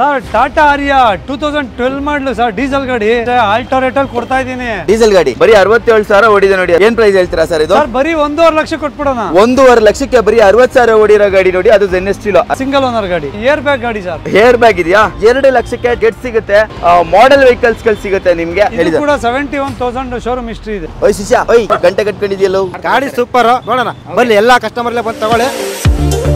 Sir Tata area 2012 ಮಾಡಲು sir diesel ಗಾಡಿ Alto rate ಅಲ್ಲಿ ಕೊಡ್ತಾ ಇದೀನಿ. ಡೀಸೆಲ್ ಗಾಡಿ ಬರೀ 67,000 ಓಡಿದೆ ನೋಡಿ. ಏನ್ ಪ್ರೈಸ್ ಹೇಳ್ತೀರಾ ಸರ್ ಇದು? ಸರ್ ಬರೀ 1.5 ಲಕ್ಷ ಕೊಟ್ಬಿಡೋಣ. 1.5 ಲಕ್ಷಕ್ಕೆ ಬರೀ 60,000 ಓಡಿರೋ ಗಾಡಿ ನೋಡಿ. ಅದು ZN ಸ್ಟೀಲ್ ಸಿಂಗಲ್ ಓನರ್ ಗಾಡಿ, ಏರ್ ಬ್ಯಾಗ್ ಗಾಡಿ ಸರ್. ಏರ್ ಬ್ಯಾಗ್ ಇದೆಯಾ? 2 ಲಕ್ಷಕ್ಕೆ ಗೆಟ್ ಸಿಗುತ್ತೆ. ಮಾಡೆಲ್ ವೆಹಿಕಲ್ಸ್ ಗಳು ಸಿಗುತ್ತೆ ನಿಮ್ಗೆ. ಇದು ಕೂಡ 71,000 ಶೋರೂಮ್ ಹಿಸ್ಟ್ರಿ ಇದೆ. ಓಯ್ ಶಿಷ್ಯ, ಓಯ್ ಗಂಟೆ ಕಟ್ಕೊಂಡಿದ್ಯಲ್ಲ ಗಾಡಿ ಸೂಪರ್. ನೋಡೋಣ ಬನ್ನಿ, ಎಲ್ಲಾ ಕಸ್ಟಮರ್ಲೆ ಬಂದು ತಗೊಳ್ಳಿ.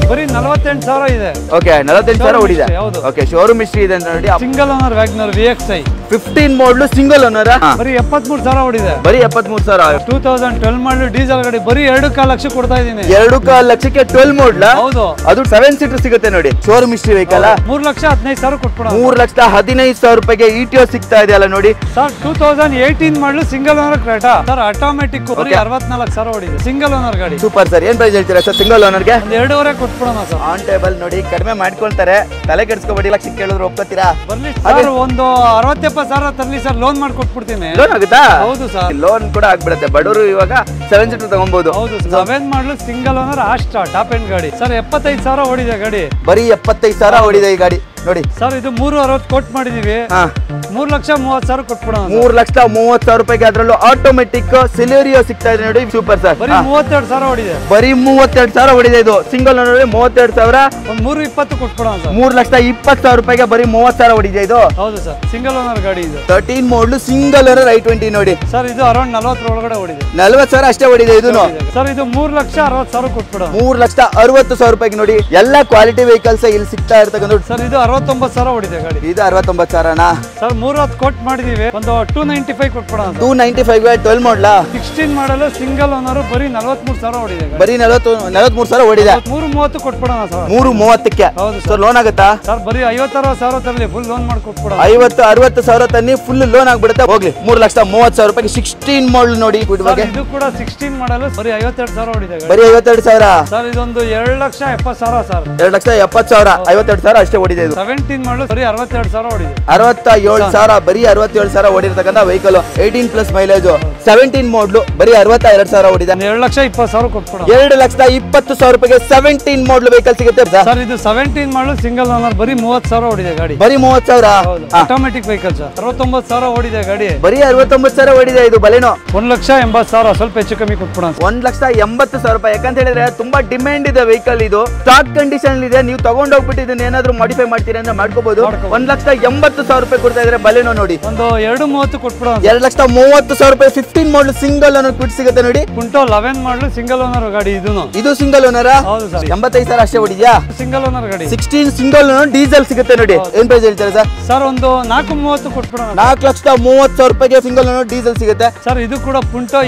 ಬರೀ 48,000 ಇದೆ. ಓಕೆ, 48,000 ಓಡಿದೆ. ಹೌದು. ಓಕೆ, ಶೋರೂಮ್ ಹಿಸ್ಟ್ರಿ ಇದೆ ಅಂತ ನೋಡಿ. ಸಿಂಗಲ್ ಓನರ್ ವ್ಯಾಗ್ನರ್ VXI 15 ಮಾಡಲು ಸಿಂಗಲ್ ಓನರ್. ಬರೀ 73,000 ಓಡಿದೆ. ಬರೀ 73,000. 2012 ಮಾಡಲು ಡೀಸೆಲ್ ಗಾಡಿ ಬರೀ 2.5 ಲಕ್ಷ ಕೊಡ್ತಾ ಇದೀನಿ. 2.5 ಲಕ್ಷಕ್ಕೆ 12 ಮಾಡಲ. ಹೌದು, ಅದು 7 ಸೀಟರ್ ಸಿಗುತ್ತೆ ನೋಡಿ. Showroom history vehicle 3,15,000 ಕೊಟ್ಬಿಡ. 3,15,000 ರೂಪಾಯಿಗೆ ETO ಸಿಗ್ತಾ ಇದೆಯಲ್ಲ ನೋಡಿ. Sir 2018 model single owner Creta sir, automatic ಬರೀ 64,000 ಓಡಿದೆ. ಸಿಂಗಲ್ ಓನರ್ ಗಾಡಿ. Super sir. ಏನ್ ಪ್ರೈಸ್ ಹೇಳ್ತೀರಾ ಸರ್ ಸಿಂಗಲ್ ಓನರ್ಗೆ? 2.5 ಕೊಟ್ಬಿಡೋಣ ಸರ್. ಆನ್ ಟೇಬಲ್ ನೋಡಿ, ಕಡಿಮೆ ಮಾಡ್ಕೊಳ್ತಾರೆ. ತಲೆ ಕೆಡಿಸ್ಕೊಬೇಡಿ. ಲಕ್ಷಕ್ಕೆ ಕೇಳಿದ್ರು ಒಪ್ಕೋತೀರಾ? ಬರ್ಲಿ ಸರ್, ಒಂದು 60-70,000 ತರಲಿ ಸರ್, ಲೋನ್ ಮಾಡಿ ಕೊಟ್ಬಿಡ್ತೀನಿ. ಲೋನ್ ಆಗುತ್ತಾ? ಹೌದು ಸರ್, ಲೋನ್ ಕೂಡ ಆಗ್ಬಿಡುತ್ತೆ. ಬಡವರು ಇವಾಗ 7 ಸೀಟರ್ ತಗೊಬಹುದು. ಹೌದು. 7 ಮಾಡಲು single owner Asta top end ಗಾಡಿ ಸರ್, 75,000 ಓಡಿದೆ ಗಾಡಿ. ಬರೀ 75,000 ಓಡಿದೆ ಈ ಗಾಡಿ ನೋಡಿ ಸರ್. ಇದು 360 ಕೊಟ್ ಮಾಡಿದೀವಿ. 3,30,000 ಕೊಟ್ಬಿಡೋಣ. 3,30,000 ರೂಪಾಯಿಗೆ ಅದರಲ್ಲೂ ಆಟೋಮೆಟಿಕ್ ಸಿಲೇರಿಯೋ ಸಿಗ್ತಾ ಇದೆ ನೋಡಿ. Super sir. ಬರೀ 32,000 ಓಡಿದೆ. ಬರೀ 32,000 ಓಡಿದೆ. ಇದು ಸಿಂಗಲ್ ಓನರ್ 32,000. ಒಂದು 320 ಕೊಟ್ಬಿಡೋಣ ಸರ್. 3,20,000 ರೂಪಾಯಿಗೆ ಬರೀ 30,000 ಓಡಿದೆ ಇದು. ಹೌದು ಸರ್, ಸಿಂಗಲ್ ಓನರ್ ಗಾಡಿ ಇದು. 13 ಮಾಡಲು ಸಿಂಗಲ್ ಓನರ್ I20 ನೋಡಿ ಸರ್. ಇದು ಅರೌಂಡ್ 40 ಒಳಗಡೆ ಓಡಿದೆ. 40,000 ಅಷ್ಟೇ ಓಡಿದೆ ಇದು ಸರ್. ಇದು 3,60,000 ಕೊಟ್ಬಿಡೋಣ. 3,60,000 ರೂಪಾಯಿಗೆ ನೋಡಿ. ಎಲ್ಲ ಕ್ವಾಲಿಟಿ ವೆಹಿಕಲ್ಸ್ ಇಲ್ಲಿ ಸಿಗ್ತಾ ಇರ್ತಕ್ಕಂಥ ಸರ್. ಇದು 69,000 ಓಡಿದೆ ಗಾಡಿ. ಇದು 69,000 ಸರ್. 310 ಕೊಟ್ ಮಾಡಿದೀವಿ. ಒಂದು 295 ಕೊಟ್ಬಿಡೋಣ. 295 12 ಮಾಡಲ 16 ಮಾಡಲು ಸಿಂಗಲ್ ಓನರ್ ಬರೀ 43,000 ಓಡಿದೆ. ಬರೀ 43,000 ಓಡಿದೆ. 330 ಕೊಟ್ಬಿಡೋಣ ಸರ್. 330ಕ್ಕೆ. ಹೌದು ಸರ್. ಲೋನ್ ಆಗುತ್ತಾ ಸರ್? ಬರೀ 50-60,000 ತರಲಿ, ಫುಲ್ ಲೋನ್ ಮಾಡಿ ಕೊಟ್ಬಿಡೋಣ. 50-60,000 ತನ್ನಿ, ಫುಲ್ ಲೋನ್ ಆಗ್ಬಿಡುತ್ತೆ. ಹೋಗ್ಲಿ. 3,30,000 ರೂಪಾಯಿಗೆ 16 ಮಾಡಲ್ ನೋಡಿ. ಇದು ಕೂಡ 16 ಮಾಡಲು ಬರೀ 52,000 ಓಡಿದೆ. ಬರೀ 52,000 ಸರ್. ಇದೊಂದು 2,70,000 ಸರ್. 2,70,000 52,000 ಅಷ್ಟೇ ಓಡಿದೆ ಇದು. 17 ಮಾಡಲು ಬರೀ 62,000 ಓಡಿದೆ. 67,000 ಬರೀ 67,000 ಓಡಿರ್ತಕ್ಕಂಥ ವೆಹಿಕಲ್. 18+ ಮೈಲೇಜ್. 17 ಮಾಡಲು ಬರೀ 62,000 ಓಡಿದೆ. 2,20,000 ಕೊಟ್ಬಿಡೋಣ. 2,20,000 ರೂಪಾಯಿಗೆ 17 ಮಾಡಲ್ ವೆಹಿಕಲ್ ಸಿಗುತ್ತೆ ಸರ್. ಇದು 17 ಮಾಡಲು ಸಿಂಗಲ್ ಓನರ್ ಬರೀ 30,000 ಓಡಿದೆ ಗಾಡಿ. ಬರೀ 30,000. Automatic vehicle sir. 69,000 ಓಡಿದೆ ಗಾಡಿ. ಬರೀ 69,000 ಓಡಿದೆ ಇದು ಬಲೆನೋ. 1,80,000 ಸ್ವಲ್ಪ ಹೆಚ್ಚು ಕಮ್ಮಿ ಕೊಟ್ಬಿಡೋಣ. 1,80,000 ರೂಪಾಯಿ. ಯಾಕಂತ ಹೇಳಿದ್ರೆ ತುಂಬಾ ಡಿಮ್ಯಾಂಡ್ ಇದೆ ವೆಹಿಕಲ್. ಇದು ಸ್ಟಾಕ್ ಕಂಡೀಷನ್ ಇದೆ. ನೀವು ತಗೊಂಡೋಗ್ಬಿಟ್ಟು ಇದನ್ನ ಏನಾದ್ರು ಮಾಡಿಫೈ ಮಾಡ್ತೀರಾ ಅಂದ್ರೆ ಮಾಡ್ಕೋಬಹುದು. 1,80,000 ರೂಪಾಯಿ ಕೊಡ್ತಾ ಇದ್ರೆ ಬಲೆನೋ ನೋಡಿ. ಒಂದು 230 ಕೊಟ್ಬಿಡೋಣ. 2,30,000 ರೂಪಾಯಿ 15 ಮಾಡಲು ಸಿಂಗಲ್ ಓನರ್ ಕ್ವಿಟ್ ಸಿಗುತ್ತೆ ನೋಡಿ. ಕುಂಟೋ 11 ಮಾಡಲು ಸಿಂಗಲ್ ಓನರ್ ಗಾಡಿ. ಇದು ಸಿಂಗಲ್ ಓನರ್. ಹೌದು ಸರ್. 85,000 ಅಷ್ಟೇ ಓಡಿದ್ಯಾ? ಸಿಂಗಲ್ ಓನರ್ ಗಾಡಿ. 16 ಸಿಂಗಲ್ ಓನರ್ ಡೀಸೆಲ್ ಸಿಗುತ್ತೆ ನೋಡಿ. ಏನ್ ಪ್ರೈಸ್ ಹೇಳ್ತಾರೆ ಸರ್? ಸರ್ ಒಂದು 430 ಕೊಟ್ಬಿಡೋಣ. 4,30,000 ರೂಪಾಯಿಗೆ ಸಿಂಗಲ್ ಓನರ್ ಡೀಸೆಲ್ ಸಿಗುತ್ತೆ ಸರ್. ಇದು ಕೂಡ ಪುಂಟೋ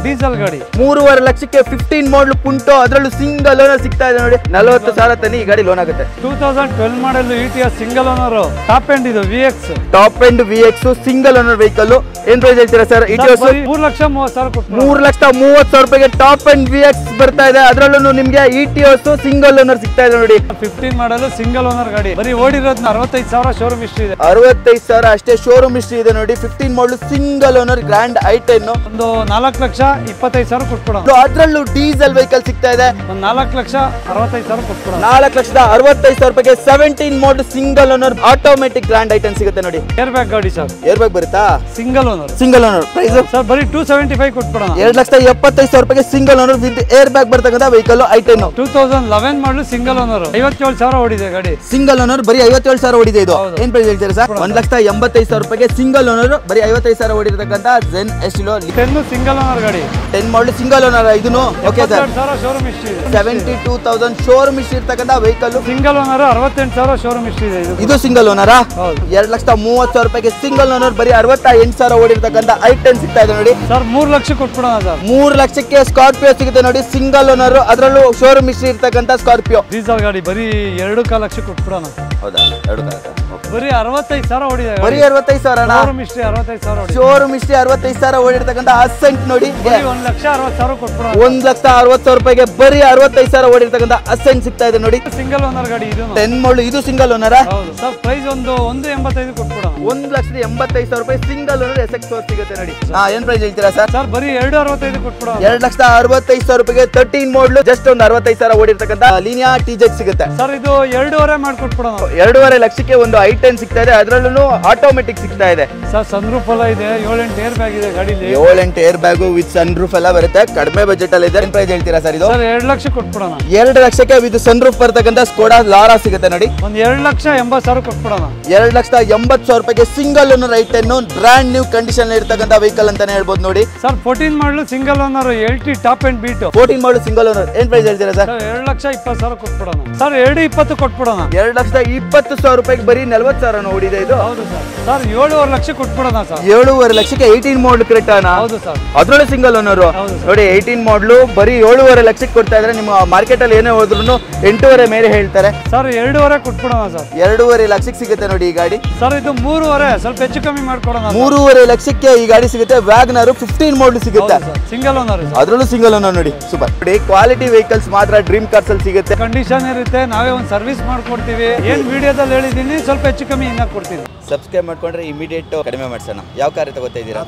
ಡೀಸೆಲ್ ಗಾಡಿ. 3.5 ಲಕ್ಷಕ್ಕೆ 15 ಮಾಡಲು ಪುಂಟೋ, ಅದರಲ್ಲೂ ಸಿಂಗಲ್ ಓನರ್ ಸಿಗ್ತಾ ಇದೆ ನೋಡಿ. 40,000 ತನ್ನಿ ಈ ಗಾಡಿ ಲೋನ್ ಆಗುತ್ತೆ. 2012 ಮಾಡಲು ETS single owner top end ಇದು VX. Top end VX single owner vehicle. ಏನ್ ಪ್ರೈಸ್ ಹೇಳ್ತೀರಾ ಸರ್? ETS 3,30,000 ಕೊಟ್ಟು. 3,30,000 ರೂಪಾಯಿಗೆ ಟಾಪ್ ಎಂಡ್ VX ಬರ್ತಾ ಇದೆ. ಅದರಲ್ಲೂ ನಿಮ್ಗೆ ETS ಸಿಂಗಲ್ ಓನರ್ ಸಿಗ್ತಾ ಇದೆ ನೋಡಿ. 15 ಮಾಡಲು ಸಿಂಗಲ್ ಓನರ್ ಗಾಡಿ. ಬರೀ ಓಡಿರೋದು 65,000 ಶೋರೂಮ್ ಹಿಸ್ಟ್ರಿ ಇದೆ. 65,000 ಅಷ್ಟೇ ಶೋರೂಮ್ ಹಿಸ್ಟ್ರಿ ಇದೆ ನೋಡಿ. 15 ಮಾಡಲು ಸಿಂಗಲ್ ಓನರ್ ಗ್ರ್ಯಾಂಡ್ I10. ಒಂದು 4,25,000 ಕೊಟ್ಬಿಡೋಣ. ಅದರಲ್ಲೂ ಡೀಸೆಲ್ ವೆಹಿಕಲ್ ಸಿಗ್ತಾ ಇದೆ. ಒಂದು 4,65,000 ಕೊಟ್ಬಿಡೋಣ. 4,65,000 ರೂಪಾಯಿಗೆ 17 model single owner automatic grand I10 ಸಿಗುತ್ತೆ ನೋಡಿ. ಏರ್ ಬ್ಯಾಗ್ ಗಾಡಿ ಸರ್. ಏರ್ ಬ್ಯಾಗ್ ಬರುತ್ತಾ? Single owner. Single owner price sir ಬರೀ 275 ಕೊಟ್ಬಿಡೋಣ. 2,75,000 ರೂಪಾಯಿಗೆ single owner with air bag ಬರ್ತಕ್ಕಂಥ vehicle I10. 2011 model single owner. 57,000 ಓಡಿದೆ ಗಾಡಿ. ಸಿಂಗಲ್ ಓನರ್ ಬರೀ 57,000 ಓಡಿದೆ ಇದು. ಏನ್ ಪ್ರೈಸ್ ಹೇಳ್ತೀರಾ ಸರ್? 1,85,000 ರೂಪಾಯಿಗೆ ಸಿಂಗಲ್ ಓನರ್ ಬರೀ 55,000 ಓಡಿರ್ತಕ್ಕಂಥ ZN STilo 10 ಸಿಂಗಲ್ ಓನರ್ ಗಾಡಿ. 10 ಮಾಡಲ್ ಸಿಂಗಲ್ ಓನರ್. ಇದನ್ನು ಓಕೆ ಸರ್. 72,000 ಶೋರೂಮ್ ಹಿಸ್ಟ್ರಿ ಇದೆ. 72,000 ಶೋರೂಮ್ ಹಿಸ್ಟ್ರಿ ಇರ್ತಕ್ಕಂಥ vehicle. Single owner 68,000 showroom history ಇದೆ. ಇದು ಸಿಂಗಲ್ ಓನರ್. ಹೌದು. 2,30,000 ರೂಪಾಯಿಗೆ ಸಿಂಗಲ್ ಓನರ್ ಬರೀ 68,000 ಓಡಿರ್ತಕ್ಕಂಥ I10 ಸಿಗ್ತಾ ಇದೆ ನೋಡಿ. ಸರ್ 3 ಲಕ್ಷ ಕೊಟ್ಬಿಡೋಣ ಸರ್. 3 ಲಕ್ಷಕ್ಕೆ ಸ್ಕಾರ್ಪಿಯೋ ಸಿಗುತ್ತೆ ನೋಡಿ. ಸಿಂಗಲ್ ಓನರ್, ಅದರಲ್ಲೂ ಶೋರೂಮ್ ಹಿಸ್ಟ್ರಿ ಇರ್ತಕ್ಕಂಥ ಸ್ಕಾರ್ಪಿಯೋ. ಡೀಸೆಲ್ ಗಾಡಿ ಬರೀ 2.5 ಲಕ್ಷ ಕೊಟ್ಬಿಡೋಣ. ಹೌದಾ? 2 ಬರೀ 65,000 ಓಡಿದೆ. ಬರೀ 65,000 ಶೋರೂಮ್ ಹಿಸ್ಟ್ರಿ 65,000 ಓಡಿದೆ. ಶೋರೂಮ್ ಹಿಸ್ಟ್ರಿ 65,000 ಓಡಿರ್ತಕ್ಕಂಥ ಅಸೆಂಟ್ ನೋಡಿ. 1,60,000 ಕೊಟ್ಬಿಡೋಣ. 1,60,000 ರೂಪಾಯಿಗೆ ಬರೀ 65,000 ಓಡಿರ್ತಕ್ಕಂಥ ಅಸೆಂಟ್ ಸಿಗ್ತಾ ಇದೆ ನೋಡಿ. ಸಿಂಗಲ್ ಓನರ್ ಗಾಡಿ. ಇದು 10 ಮಾಡಲ್. ಇದು ಸಿಂಗಲ್ ಓನರಾ? ಹೌದು ಸರ್. ಪ್ರೈಸ್ ಒಂದು 185 ಕೊಟ್ಬಿಡೋಣ. 1,85,000 ರೂಪಾಯಿ ಸಿಂಗಲ್ ಓನರ್ SX4 ಸಿಗುತ್ತೆ ನೋಡಿ. ಏನ್ ಪ್ರೈಸ್ ಹೇಳ್ತೀರಾ ಸರ್? ಸರ್ ಬರೀ 265 ಕೊಟ್ಬಿಡೋಣ. 2,65,000 ರೂಪಾಯಿಗೆ 13 ಮಾಡಲು ಜಸ್ಟ್ ಒಂದು 65,000 ಓಡಿರ್ತಕ್ಕಂಥ ಲೀನಿಯಾ TZ ಸಿಗುತ್ತೆ ಸರ್. ಇದು 2.5 ಮಾಡ್ಕೊಟ್ಬಿಡೋಣ. 2.5 ಲಕ್ಷಕ್ಕೆ ಒಂದು i10 ಸಿಗ್ತಾ ಇದೆ, ಅದರಲ್ಲೂ ಆಟೋಮೆಟಿಕ್ ಸಿಗ್ತಾ ಇದೆ ಸರ್. ಸನ್ರೂಫ್ ಎಲ್ಲ ಇದೆ, 7-8 ಏರ್ ಬ್ಯಾಗ್ ಇದೆ ಗಾಡಿಲಿ. 7-8 ಏರ್ ಬ್ಯಾಗ್ ವಿತ್ ಸನ್ರೂಫ್ ಎಲ್ಲ ಬರುತ್ತೆ. ಕಡಿಮೆ ಬಜೆಟ್ ಅಲ್ಲಿ ಇದೆ. ಏನ್ ಪ್ರೈಸ್ ಹೇಳ್ತೀರಾ ಸರ್ ಇದು? ಸರ್ 2 ಲಕ್ಷ ಕೊಟ್ಬಿಡೋಣ. 2 ಲಕ್ಷಕ್ಕೆ ವಿತ್ ಸನ್ರೂಫ್ ಬರ್ತಕ್ಕಂಥ ಸ್ಕೋಡಾ ಲಾರಾ ಸಿಗುತ್ತೆ ನೋಡಿ. ಒಂದು 2,80,000 ಕೊಟ್ಬಿಡೋಣ. 2,80,000 ರೂಪಾಯಿಗೆ single owner i10 brand new condition ಇರ್ತಕ್ಕಂಥ ವೆಹಿಕಲ್ ಅಂತಾನೆ ಹೇಳ್ಬೋದು ನೋಡಿ. Sir 14 model single owner LT top and Beat. 14 model single owner. ಏನ್ ಪ್ರೈಸ್ ಹೇಳ್ತೀರಾ ಸರ್? 2,20,000 ಕೊಟ್ಬಿಡೋಣ. ಸರ್ 2,20 ಕೊಟ್ಬಿಡೋಣ. 2,20,000 ರೂಪಾಯಿಗೆ ಬರೀ 40,000 ನೋಡಿದೆ ಇದು. ಹೌದು ಸರ್. ಸರ್ 7.5 ಲಕ್ಷ ಕೊಟ್ಬಿಡೋಣ ಸರ್. 7.5 ಲಕ್ಷಕ್ಕೆ 18 ಮಾಡಲ್ ಕ್ರೆಟಾನಾ? ಹೌದು ಸರ್. ಅದ್ರೊಳಗೆ ಸಿಂಗಲ್ ಓನರ್ ನೋಡಿ. 18 ಮಾಡಲು ಬರೀ 7.5 ಲಕ್ಷಕ್ಕೆ ಕೊಡ್ತಾ ಇದ್ರೆ ನಿಮ್ಮ ಮಾರ್ಕೆಟ್ ಅಲ್ಲಿ ಏನೇ ಹೋದ್ರು 8.5 ಮೇಲೆ ಹೇಳ್ತಾರೆ. ಸರ್ 2.5 ಕೊಟ್ಬಿಡೋಣ ಸರ್. 2.5 ಲಕ್ಷಕ್ಕೆ ಸಿಗುತ್ತೆ ನೋಡಿ ಈ ಗಾಡಿ. ಸರ್ ಇದು 3.5 ಸ್ವಲ್ಪ ಹೆಚ್ಚು ಕಮ್ಮಿ ಮಾಡ್ಕೊಡೋಣ. 3.5 ಲಕ್ಷಕ್ಕೆ ಈ ಗಾಡಿ ಸಿಗುತ್ತೆ. ವ್ಯಾಗನರ್ 15 ಮಾಡಲ್ ಸಿಗುತ್ತೆ. Single owner. ಅದ್ರಲ್ಲೂ ಸಿಂಗಲ್ ಓನರ್ ನೋಡಿ. ಸೂಪರ್ ನೋಡಿ. ಕ್ವಾಲಿಟಿ ವೆಹಿಕಲ್ಸ್ ಮಾತ್ರ ಡ್ರೀಮ್ ಕಾರ್ಸ್ ಅಲ್ಲಿ ಸಿಗುತ್ತೆ. ಕಂಡೀಷನ್ ಇರುತ್ತೆ, ನಾವೇ ಒಂದು ಸರ್ವಿಸ್ ಮಾಡ್ಕೊಡ್ತೀವಿ. ಏನ್ ವಿಡಿಯೋದಲ್ಲಿ ಹೇಳಿದೀನಿ ಸ್ವಲ್ಪ ಹೆಚ್ಚು ಕಮ್ಮಿ ಇನ್ನ ಕೊಡ್ತೀವಿ. ಸಬ್ಸ್ಕ್ರೈಬ್ ಮಾಡ್ಕೊಂಡ್ರೆ ಇಮಿಡಿಯೇಟ್ ಕಡಿಮೆ ಮಾಡ್ಸೋಣ. ಯಾವ ಕಾರ್ ತಗೋತಾ ಇದ್ದೀರಾ?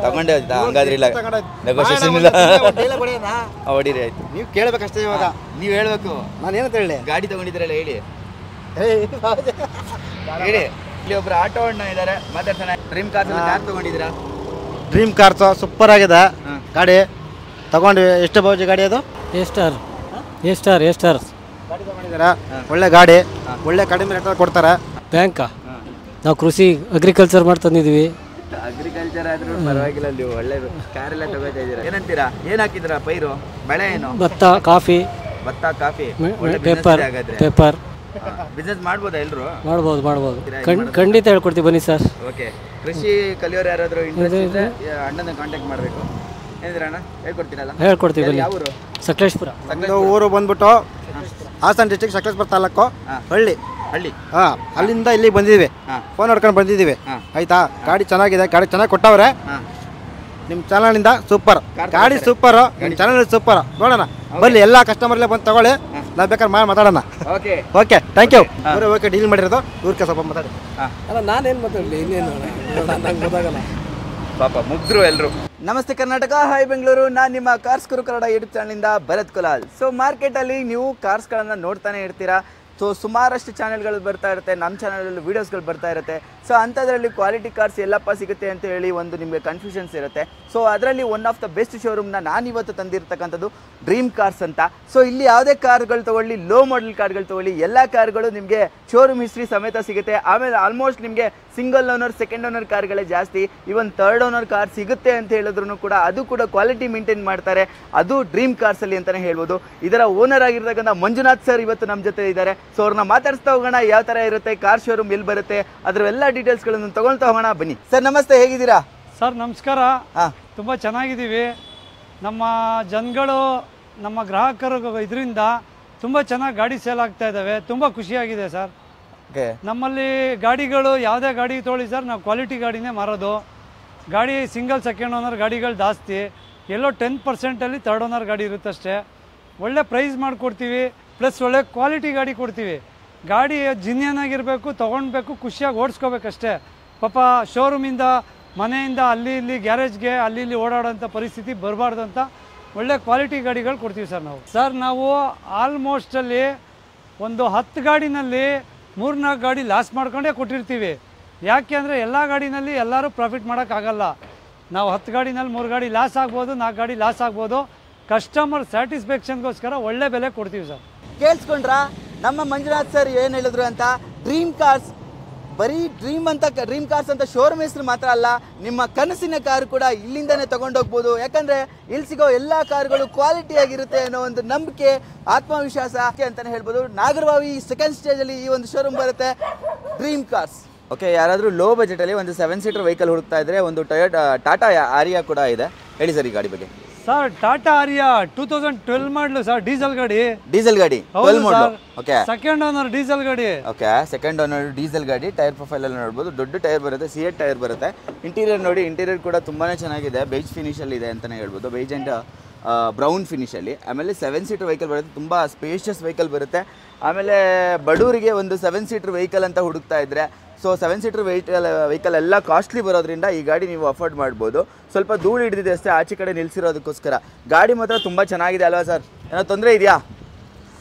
ತಗೊಂಡೇ ಆಯ್ತಾ? ಹಂಗಾದ್ರೆ ಇಲ್ಲ ನೆಗೋಷಿಯೇಷನ್ ಇಲ್ಲ. ಹೊಡೀರಿ ಆಯ್ತು. ನೀವು ಕೇಳಬೇಕಷ್ಟೇ. ಇವಾಗ ನೀವು ಹೇಳ್ಬೇಕು. ನಾನು ಏನಂತ ಹೇಳಿ? ಗಾಡಿ ತಗೊಂಡಿದ್ರಲ್ಲ ಹೇಳಿ ಹೇಳಿ. ಇಲ್ಲಿ ಒಬ್ರು ಆಟೋ ಅಣ್ಣ ಇದಾರೆ, ಮಾತಾಡ್ತಾನೆ. ಡ್ರೀಮ್ ಕಾರ್ಸ್ ಕಾರ್ ತಗೊಂಡಿದ್ದೀರಾ? ಡ್ರೀಮ್ ಕಾರ್ಸ್ ಸೂಪರ್ ಆಗಿದೆ ಗಾಡಿ. ತಗೊಂಡ್ವಿ. ಎಷ್ಟು ಬೌಜಿ ಗಾಡಿ ಅದು? ಎಸ್ಟಾರ್ ಗಾಡಿ ತಗೊಂಡಿದ್ದೀರಾ? ಒಳ್ಳೆ ಗಾಡಿ, ಒಳ್ಳೆ ಕಡಿಮೆ ರೇಟ್ ಕೊಡ್ತಾರೆ. ಬ್ಯಾಂಕಾ? ನಾವು ಕೃಷಿ ಅಗ್ರಿಕಲ್ಚರ್ ಮಾಡಿ ತಂದಿದ್ದೀವಿ. ಅಗ್ರಿಕಲ್ಚರ್ ಆದ್ರೂ ಪರವಾಗಿಲ್ಲ. ನೀವು ಒಳ್ಳೆ ಕಾರ್ ಎಲ್ಲ ತಗೋತಾ ಇದ್ದೀರಾ. ಏನಂತೀರಾ? ಏನ್ ಹಾಕಿದ್ರಾ ಪೈರು? ಬೆಳೆ ಏನು? ಭತ್ತ, ಕಾಫಿ, ಕಾಫಿ, ಪೇಪರ್. ಬಿಸ್ನೆಸ್ ಮಾಡ್ಬೋದಾ? ಎಲ್ರು ಮಾಡ್ಬೋದು. ಖಂಡಿತ ಹೇಳ್ಕೊಡ್ತೀವಿ ಬನ್ನಿ ಸರ್. ಓಕೆ. ಕೃಷಿ ಕಲಿಯೋರು ಯಾರಾದ್ರೂ ಇಂಟ್ರೆಸ್ಟ್ ಇದ್ರೆ ಅಣ್ಣನ ಕಾಂಟ್ಯಾಕ್ಟ್ ಮಾಡಬೇಕು. ಏನಿದ್ರೆ ಅಣ್ಣ ಹೇಳ್ಕೊಡ್ತೀರಲ್ಲ? ಹೇಳ್ಕೊಡ್ತೀವಿ ಬನ್ನಿ. ಯಾವ ಊರು? ಸಕಲೇಶ್ಪುರ. ಊರು ಬಂದ್ಬಿಟ್ಟು ಹಾಸನ ಡಿಸ್ಟ್ರಿಕ್ಟ್ ಸಕಲೇಶ್ಪುರ ತಾಲೂಕು ಹಳ್ಳಿ. ಅಲ್ಲಿಂದ ಇಲ್ಲಿಗೆ ಬಂದಿದ್ದೀವಿ. ಫೋನ್ ಹೊಡ್ಕೊಂಡು ಬಂದಿದ್ದೀವಿ. ಆಯ್ತಾ? ಗಾಡಿ ಚೆನ್ನಾಗಿದೆ, ಗಾಡಿ ಚೆನ್ನಾಗಿ ಕೊಟ್ಟವ್ರೆ. ನಿಮ್ಮ ಚಾನಲಿಂದ ಸೂಪರ್ ಗಾಡಿ, ಸೂಪರ್. ನಿಮ್ಮ ಚಾನಲ್ ಸೂಪರ್. ನೋಡೋಣ ಬನ್ನಿ, ಎಲ್ಲ ಕಸ್ಟಮರ್ಲೇ ಬಂದು ತಗೊಳ್ಳಿ. ನಾವು ಬೇಕಾದ್ರೆ ಮಾತಾಡೋಣ. Okay thank you. Okay deal ಮಾಡಿರೋದು ಇವ್ರಿಗೆ ಸ್ವಲ್ಪ ಮಾತಾಡಿ. ಅಲ್ಲ ನಾನೇನು ಮಾತಾಡಲಿ, ಇನ್ನೇನು ನಂಗೆ ಗೊತ್ತಾಗಲ್ಲ ಪಾಪ ಮುಗ್ದ್ರು ಎಲ್ರು. ನಮಸ್ತೆ ಕರ್ನಾಟಕ, ಹಾಯ್ ಬೆಂಗಳೂರು. ನಾನು ನಿಮ್ಮ ಕಾರ್ಸ್ ಗುರು ಕನ್ನಡ ಯೂಟ್ಯೂಬ್ ಚಾನಲಿಂದ ಭರತ್ ಕುಲಾಲ್. ಸೊ ಮಾರ್ಕೆಟಲ್ಲಿ ನೀವು ಕಾರ್ಸ್ಗಳನ್ನು ನೋಡ್ತಾನೆ ಇರ್ತೀರಾ. ಸೊ ಸುಮಾರಷ್ಟು ಚಾನೆಲ್ಗಳು ಬರ್ತಾ ಇರುತ್ತೆ, ನಮ್ಮ ಚಾನಲಲ್ಲಿ ವೀಡಿಯೋಸ್ಗಳು ಬರ್ತಾ ಇರುತ್ತೆ. ಸೊ ಅಂಥದ್ರಲ್ಲಿ ಕ್ವಾಲಿಟಿ ಕಾರ್ಸ್ ಎಲ್ಲಪ್ಪ ಸಿಗುತ್ತೆ ಅಂತ ಹೇಳಿ ಒಂದು ನಿಮಗೆ ಕನ್ಫ್ಯೂಷನ್ಸ್ ಇರುತ್ತೆ. ಸೊ ಅದರಲ್ಲಿ ಒನ್ ಆಫ್ ದ ಬೆಸ್ಟ್ ಶೋರೂಮ್ನ ನಾನಿವತ್ತು ತಂದಿರ್ತಕ್ಕಂಥದ್ದು ಡ್ರೀಮ್ ಕಾರ್ಸ್ ಅಂತ. ಸೊ ಇಲ್ಲಿ ಯಾವುದೇ ಕಾರ್ಗಳು ತೊಗೊಳ್ಳಿ, ಲೋ ಮಾಡೆಲ್ ಕಾರ್ಗಳು ತೊಗೊಳ್ಳಿ, ಎಲ್ಲ ಕಾರ್ಗಳು ನಿಮಗೆ ಶೋರೂಮ್ ಹಿಸ್ಟ್ರಿ ಸಮೇತ ಸಿಗುತ್ತೆ. ಆಮೇಲೆ ಆಲ್ಮೋಸ್ಟ್ ನಿಮಗೆ ಸಿಂಗಲ್ ಓನರ್, ಸೆಕೆಂಡ್ ಓನರ್ ಕಾರ್ಗಳೇ ಜಾಸ್ತಿ. ಇವನ್ ಥರ್ಡ್ ಓನರ್ ಕಾರ್ ಸಿಗುತ್ತೆ ಅಂತ ಹೇಳಿದ್ರು ಕೂಡ ಅದು ಕೂಡ ಕ್ವಾಲಿಟಿ ಮೇಂಟೈನ್ ಮಾಡ್ತಾರೆ. ಅದು ಡ್ರೀಮ್ ಕಾರ್ಸಲ್ಲಿ ಅಂತಲೇ ಹೇಳ್ಬೋದು. ಇದರ ಓನರ್ ಆಗಿರ್ತಕ್ಕಂಥ ಮಂಜುನಾಥ್ ಸರ್ ಇವತ್ತು ನಮ್ಮ ಜೊತೆ ಇದ್ದಾರೆ. ಸೊ ಅವ್ರನ್ನ ಮಾತಾಡಿಸ್ತಾ ಹೋಗೋಣ. ಯಾವ ಥರ ಇರುತ್ತೆ ಕಾರ್ ಶೋರೂಮ್, ಎಲ್ಲಿ ಬರುತ್ತೆ, ಅದರ ಎಲ್ಲ ಡೀಟೇಲ್ಸ್ಗಳನ್ನು ತಗೊಳ್ತಾ ಹೋಗೋಣ. ಬನ್ನಿ ಸರ್. ನಮಸ್ತೆ, ಹೇಗಿದ್ದೀರಾ? ಸರ್ ನಮಸ್ಕಾರ. ತುಂಬ ಚೆನ್ನಾಗಿದ್ದೀವಿ. ನಮ್ಮ ಜನಗಳು, ನಮ್ಮ ಗ್ರಾಹಕರು ಇದರಿಂದ ತುಂಬ ಚೆನ್ನಾಗಿ ಗಾಡಿ ಸೇಲ್ ಆಗ್ತಾ ಇದ್ದಾವೆ. ತುಂಬ ಖುಷಿಯಾಗಿದೆ ಸರ್. ನಮ್ಮಲ್ಲಿ ಗಾಡಿಗಳು ಯಾವುದೇ ಗಾಡಿ ತೊಗೊಳ್ಳಿ ಸರ್, ನಾವು ಕ್ವಾಲಿಟಿ ಗಾಡಿನೇ ಮಾರೋದು. ಗಾಡಿ ಸಿಂಗಲ್ ಸೆಕೆಂಡ್ ಓನರ್ ಗಾಡಿಗಳು ಜಾಸ್ತಿ, ಎಲ್ಲೋ 10% ಥರ್ಡ್ ಓನರ್ ಗಾಡಿ ಇರುತ್ತಷ್ಟೇ. ಒಳ್ಳೆ ಪ್ರೈಸ್ ಮಾಡಿಕೊಡ್ತೀವಿ, ಪ್ಲಸ್ ಒಳ್ಳೆ ಕ್ವಾಲಿಟಿ ಗಾಡಿ ಕೊಡ್ತೀವಿ. ಗಾಡಿ ಜಿನ್ಯನ್ ಆಗಿರಬೇಕು, ತೊಗೊಳ್ಬೇಕು, ಖುಷಿಯಾಗಿ ಓಡಿಸ್ಕೋಬೇಕಷ್ಟೇ. ಪಾಪ ಶೋರೂಮಿಂದ, ಮನೆಯಿಂದ ಅಲ್ಲಿ ಇಲ್ಲಿ ಗ್ಯಾರೇಜ್ಗೆ ಅಲ್ಲಿ ಇಲ್ಲಿ ಓಡಾಡೋಂಥ ಪರಿಸ್ಥಿತಿ ಬರಬಾರ್ದು ಅಂತ ಒಳ್ಳೆ ಕ್ವಾಲಿಟಿ ಗಾಡಿಗಳು ಕೊಡ್ತೀವಿ ಸರ್ ನಾವು. ಸರ್ ನಾವು ಆಲ್ಮೋಸ್ಟಲ್ಲಿ ಒಂದು 10 ಗಾಡಿನಲ್ಲಿ 3-4 ಗಾಡಿ ಲಾಸ್ ಮಾಡ್ಕೊಂಡೇ ಕೊಟ್ಟಿರ್ತೀವಿ. ಯಾಕೆ ಅಂದರೆ ಎಲ್ಲ ಗಾಡಿನಲ್ಲಿ ಎಲ್ಲರೂ ಪ್ರಾಫಿಟ್ ಮಾಡೋಕ್ಕಾಗಲ್ಲ. ನಾವು 10 ಗಾಡಿನಲ್ಲಿ 3 ಗಾಡಿ ಲಾಸ್ ಆಗ್ಬೋದು, 4 ಗಾಡಿ ಲಾಸ್ ಆಗ್ಬೋದು. ಕಸ್ಟಮರ್ ಸ್ಯಾಟಿಸ್ಫ್ಯಾಕ್ಷನ್ಗೋಸ್ಕರ ಒಳ್ಳೆ ಬೆಲೆ ಕೊಡ್ತೀವಿ ಸರ್. ಕೇಳಿಸ್ಕೊಂಡ್ರಾ ನಮ್ಮ ಮಂಜುನಾಥ್ ಸರ್ ಏನು ಹೇಳಿದ್ರು ಅಂತ? ಡ್ರೀಮ್ ಕಾರ್ಸ್ ಬರೀ ಡ್ರೀಮ್ ಕಾರ್ಸ್ ಅಂತ ಶೋರೂಮ್ ಹೆಸರು ಮಾತ್ರ ಅಲ್ಲ, ನಿಮ್ಮ ಕನಸಿನ ಕಾರು ಕೂಡ ಇಲ್ಲಿಂದನೇ ತಗೊಂಡೋಗ್ಬೋದು. ಯಾಕಂದರೆ ಇಲ್ಲಿ ಸಿಗೋ ಎಲ್ಲ ಕಾರುಗಳು ಕ್ವಾಲಿಟಿ ಆಗಿರುತ್ತೆ ಅನ್ನೋ ಒಂದು ನಂಬಿಕೆ, ಆತ್ಮವಿಶ್ವಾಸ ಅಂತಲೇ ಹೇಳ್ಬೋದು. ನಾಗರಬಾವಿ ಸೆಕೆಂಡ್ ಸ್ಟೇಜಲ್ಲಿ ಈ ಒಂದು ಶೋರೂಮ್ ಬರುತ್ತೆ, ಡ್ರೀಮ್ ಕಾರ್ಸ್. ಓಕೆ, ಯಾರಾದರೂ ಲೋ ಬಜೆಟಲ್ಲಿ ಒಂದು 7 ಸೀಟರ್ ವೆಹಿಕಲ್ ಹುಡುಕ್ತಾ ಇದ್ರೆ ಒಂದು ಟಾಟಾ ಆರಿಯಾ ಕೂಡ ಇದೆ. ಹೇಳಿ ಸರ್ ಈ ಗಾಡಿ ಬಗ್ಗೆ. ಸರ್ ಟಾಟಾ ಆರಿಯಾ 2012 ಮಾಡಲು ಸರ್, ಡೀಸೆಲ್ ಗಾಡಿ. 12 model. Okay, second owner diesel ಗಾಡಿ. ಓಕೆ, ಸೆಕೆಂಡ್ ಓನರ್ ಡೀಸೆಲ್ ಗಾಡಿ. ಟೈರ್ ಪ್ರೊಫೈಲ್ ಎಲ್ಲ ನೋಡ್ಬೋದು, ದೊಡ್ಡ ಟೈರ್ ಬರುತ್ತೆ, ಸಿಎಟ್ ಟೈರ್ ಬರುತ್ತೆ. ಇಂಟೀರಿಯರ್ ನೋಡಿ, ಇಂಟೀರಿಯರ್ ಕೂಡ ತುಂಬಾನೇ ಚೆನ್ನಾಗಿದೆ, ಬೇಜ್ ಫಿನಿಶ್ ಅಲ್ಲಿ ಇದೆ ಅಂತಾನೆ ಹೇಳ್ಬೋದು. ಬೇಜ್ ಅಂಡ್ ಬ್ರೌನ್ ಫಿನಿಷಲ್ಲಿ. ಆಮೇಲೆ 7 ಸೀಟರ್ ವೆಹಿಕಲ್ ಬರುತ್ತೆ, ತುಂಬ ಸ್ಪೇಷಿಯಸ್ ವೆಹಿಕಲ್ ಬರುತ್ತೆ. ಆಮೇಲೆ ಬಡವರಿಗೆ ಒಂದು 7 ಸೀಟರ್ ವೆಹಿಕಲ್ ಅಂತ ಹುಡುಕ್ತಾ ಇದ್ದರೆ, ಸೊ 7 ಸೀಟರ್ ವೆಹಿಕಲ್ ಎಲ್ಲ ಕಾಸ್ಟ್ಲಿ ಬರೋದ್ರಿಂದ ಈ ಗಾಡಿ ನೀವು ಅಫೋರ್ಡ್ ಮಾಡ್ಬೋದು. ಸ್ವಲ್ಪ ಧೂಳು ಹಿಡಿದಿದೆ ಅಷ್ಟೇ ಆಚೆ ಕಡೆ ನಿಲ್ಲಿಸಿರೋದಕ್ಕೋಸ್ಕರ. ಗಾಡಿ ಮಾತ್ರ ತುಂಬ ಚೆನ್ನಾಗಿದೆ ಅಲ್ವಾ ಸರ್? ಏನೋ ತೊಂದರೆ ಇದೆಯಾ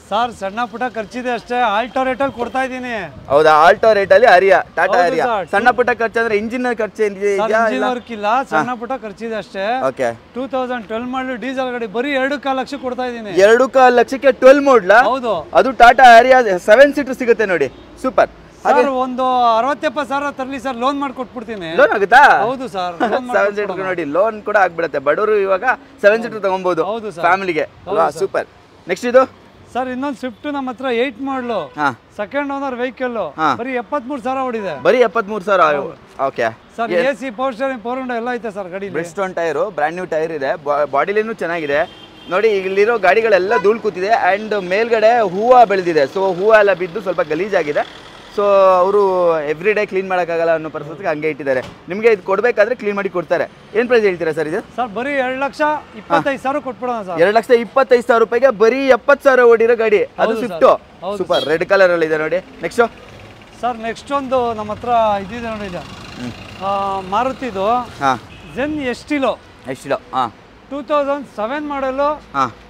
ಸರ್? ಸಣ್ಣ ಪುಟ್ಟ ಖರ್ಚಿದೆ ಅಷ್ಟೇ, ಆಲ್ಟೋ ರೇಟಲ್ಲಿ ಕೊಡ್ತಾ ಇದ್ದೀನಿ. ಹೌದಾ? ಆಲ್ಟೋ ರೇಟಲ್ಲಿ ಅರಿಯಾ, ಟಾಟಾ ಅರಿಯಾ. ಸಣ್ಣ ಪುಟ್ಟ ಖರ್ಚು ಅಂದ್ರೆ ಇಂಜಿನ್ ಖರ್ಚು ಇಂಜಿನ್ ವರ್ಕ್ ಇಲ್ಲ, ಸಣ್ಣ ಪುಟ್ಟ ಖರ್ಚಿದೆ ಅಷ್ಟೇ. ಓಕೆ. 2012 ಮಾಡಲು ಡೀಸೆಲ್ ಗಾಡಿ ಬರೀ 2.25 ಲಕ್ಷ ಕೊಡ್ತಾ ಇದ್ದೀನಿ. 2.25 ಲಕ್ಷಕ್ಕೆ 12 ಮಾಡಲ? ಹೌದು. ಅದು ಟಾಟಾ ಅರಿಯಾ 7 ಸೀಟರ್ ಸಿಗುತ್ತೆ ನೋಡಿ, ಸೂಪರ್. ಸರ್ ಒಂದು 60-70 ಸಾವಿರ ತರಲಿ ಸರ್, ಲೋನ್ ಮಾಡಿ ಕೊಟ್ಬಿಡ್ತೀನಿ. ಲೋನ್ ಆಗುತ್ತಾ? ಹೌದು ಸರ್. 7 ಸೀಟರ್ ನೋಡಿ ಲೋನ್ ಕೂಡ ಆಗ್ಬಿಡುತ್ತೆ. ಬಡವರು ಇವಾಗ 7 ಸೀಟರ್ ತಗೊಬಹುದು ಫ್ಯಾಮಿಲಿಗೆ ಅಲ್ವಾ? ಸೂಪರ್. ನೆಕ್ಸ್ಟ್ ಇದು ಸರ್ ಇನ್ನೊಂದು ಸ್ವಿಫ್ಟ್ ನಮ್ಮ ಹತ್ರ 8 ಮಾಡಲು, ಸೆಕೆಂಡ್ ಓನರ್ ವೆಹಿಕಲ್, ಬರೀ 73 ಸಾವಿರ ಓಡಿದೆ. ಬರೀ 73 ಸಾವಿರ. Okay sir. AC power steering, power window ಎಲ್ಲ ಐತೆ ಸರ್ ಗಾಡಿ. ಬ್ರಿಡ್ಸ್ಟೋನ್ ಟೈರ್, ಬ್ರ್ಯಾಂಡ್ ನ್ಯೂ ಟೈರ್ ಇದೆ, ಬಾಡಿಲೇನು ಚೆನ್ನಾಗಿದೆ ನೋಡಿ. ಇಲ್ಲಿರೋ ಗಾಡಿಗಳೆಲ್ಲ ಧೂಳು ಕೂತಿದೆ ಆ್ಯಂಡ್ ಮೇಲ್ಗಡೆ ಹೂವು ಬೆಳೆದಿದೆ. ಸೊ ಹೂವು ಎಲ್ಲ ಬಿದ್ದು ಸ್ವಲ್ಪ ಗಲೀಜಾಗಿದೆ. ಸೊ ಅವರು ಎವ್ರಿ ಡೇ ಕ್ಲೀನ್ ಮಾಡೋಕ್ಕಾಗಲ್ಲ ಅನ್ನೋ ಪರಿಸ್ಥಿತಿಗೆ ಹಂಗೆ ಇಟ್ಟಿದ್ದಾರೆ. ನಿಮಗೆ ಇದು ಕೊಡಬೇಕಾದ್ರೆ ಕ್ಲೀನ್ ಮಾಡಿ ಕೊಡ್ತಾರೆ. ಏನು ಪ್ರೈಸ್ ಹೇಳ್ತೀರಾ ಸರ್ ಇದು? ಸರ್ ಬರೀ 2,25,000 ಕೊಟ್ಬಿಡೋಣ ಸರ್. 2,25,000 ರೂಪಾಯಿಗೆ ಬರೀ 70,000 ಓಡಿರೋ ಗಾಡಿ, ಅದು ಸ್ವಿಫ್ಟ್. ಸೂಪರ್, ರೆಡ್ ಕಲರ್ ಅಲ್ಲಿ ಇದೆ ನೋಡಿ. ನೆಕ್ಸ್ಟ್ ಸರ್ ನೆಕ್ಸ್ಟ್ ಒಂದು ನಮ್ಮ ಹತ್ರ ಇದಿದೆ ನೋಡಿ, ಇದೆ ಮಾರುತಿದು ಜೆನ್ ಎಸ್ಟಿಲೋ. 2007 ಮಾಡಲು,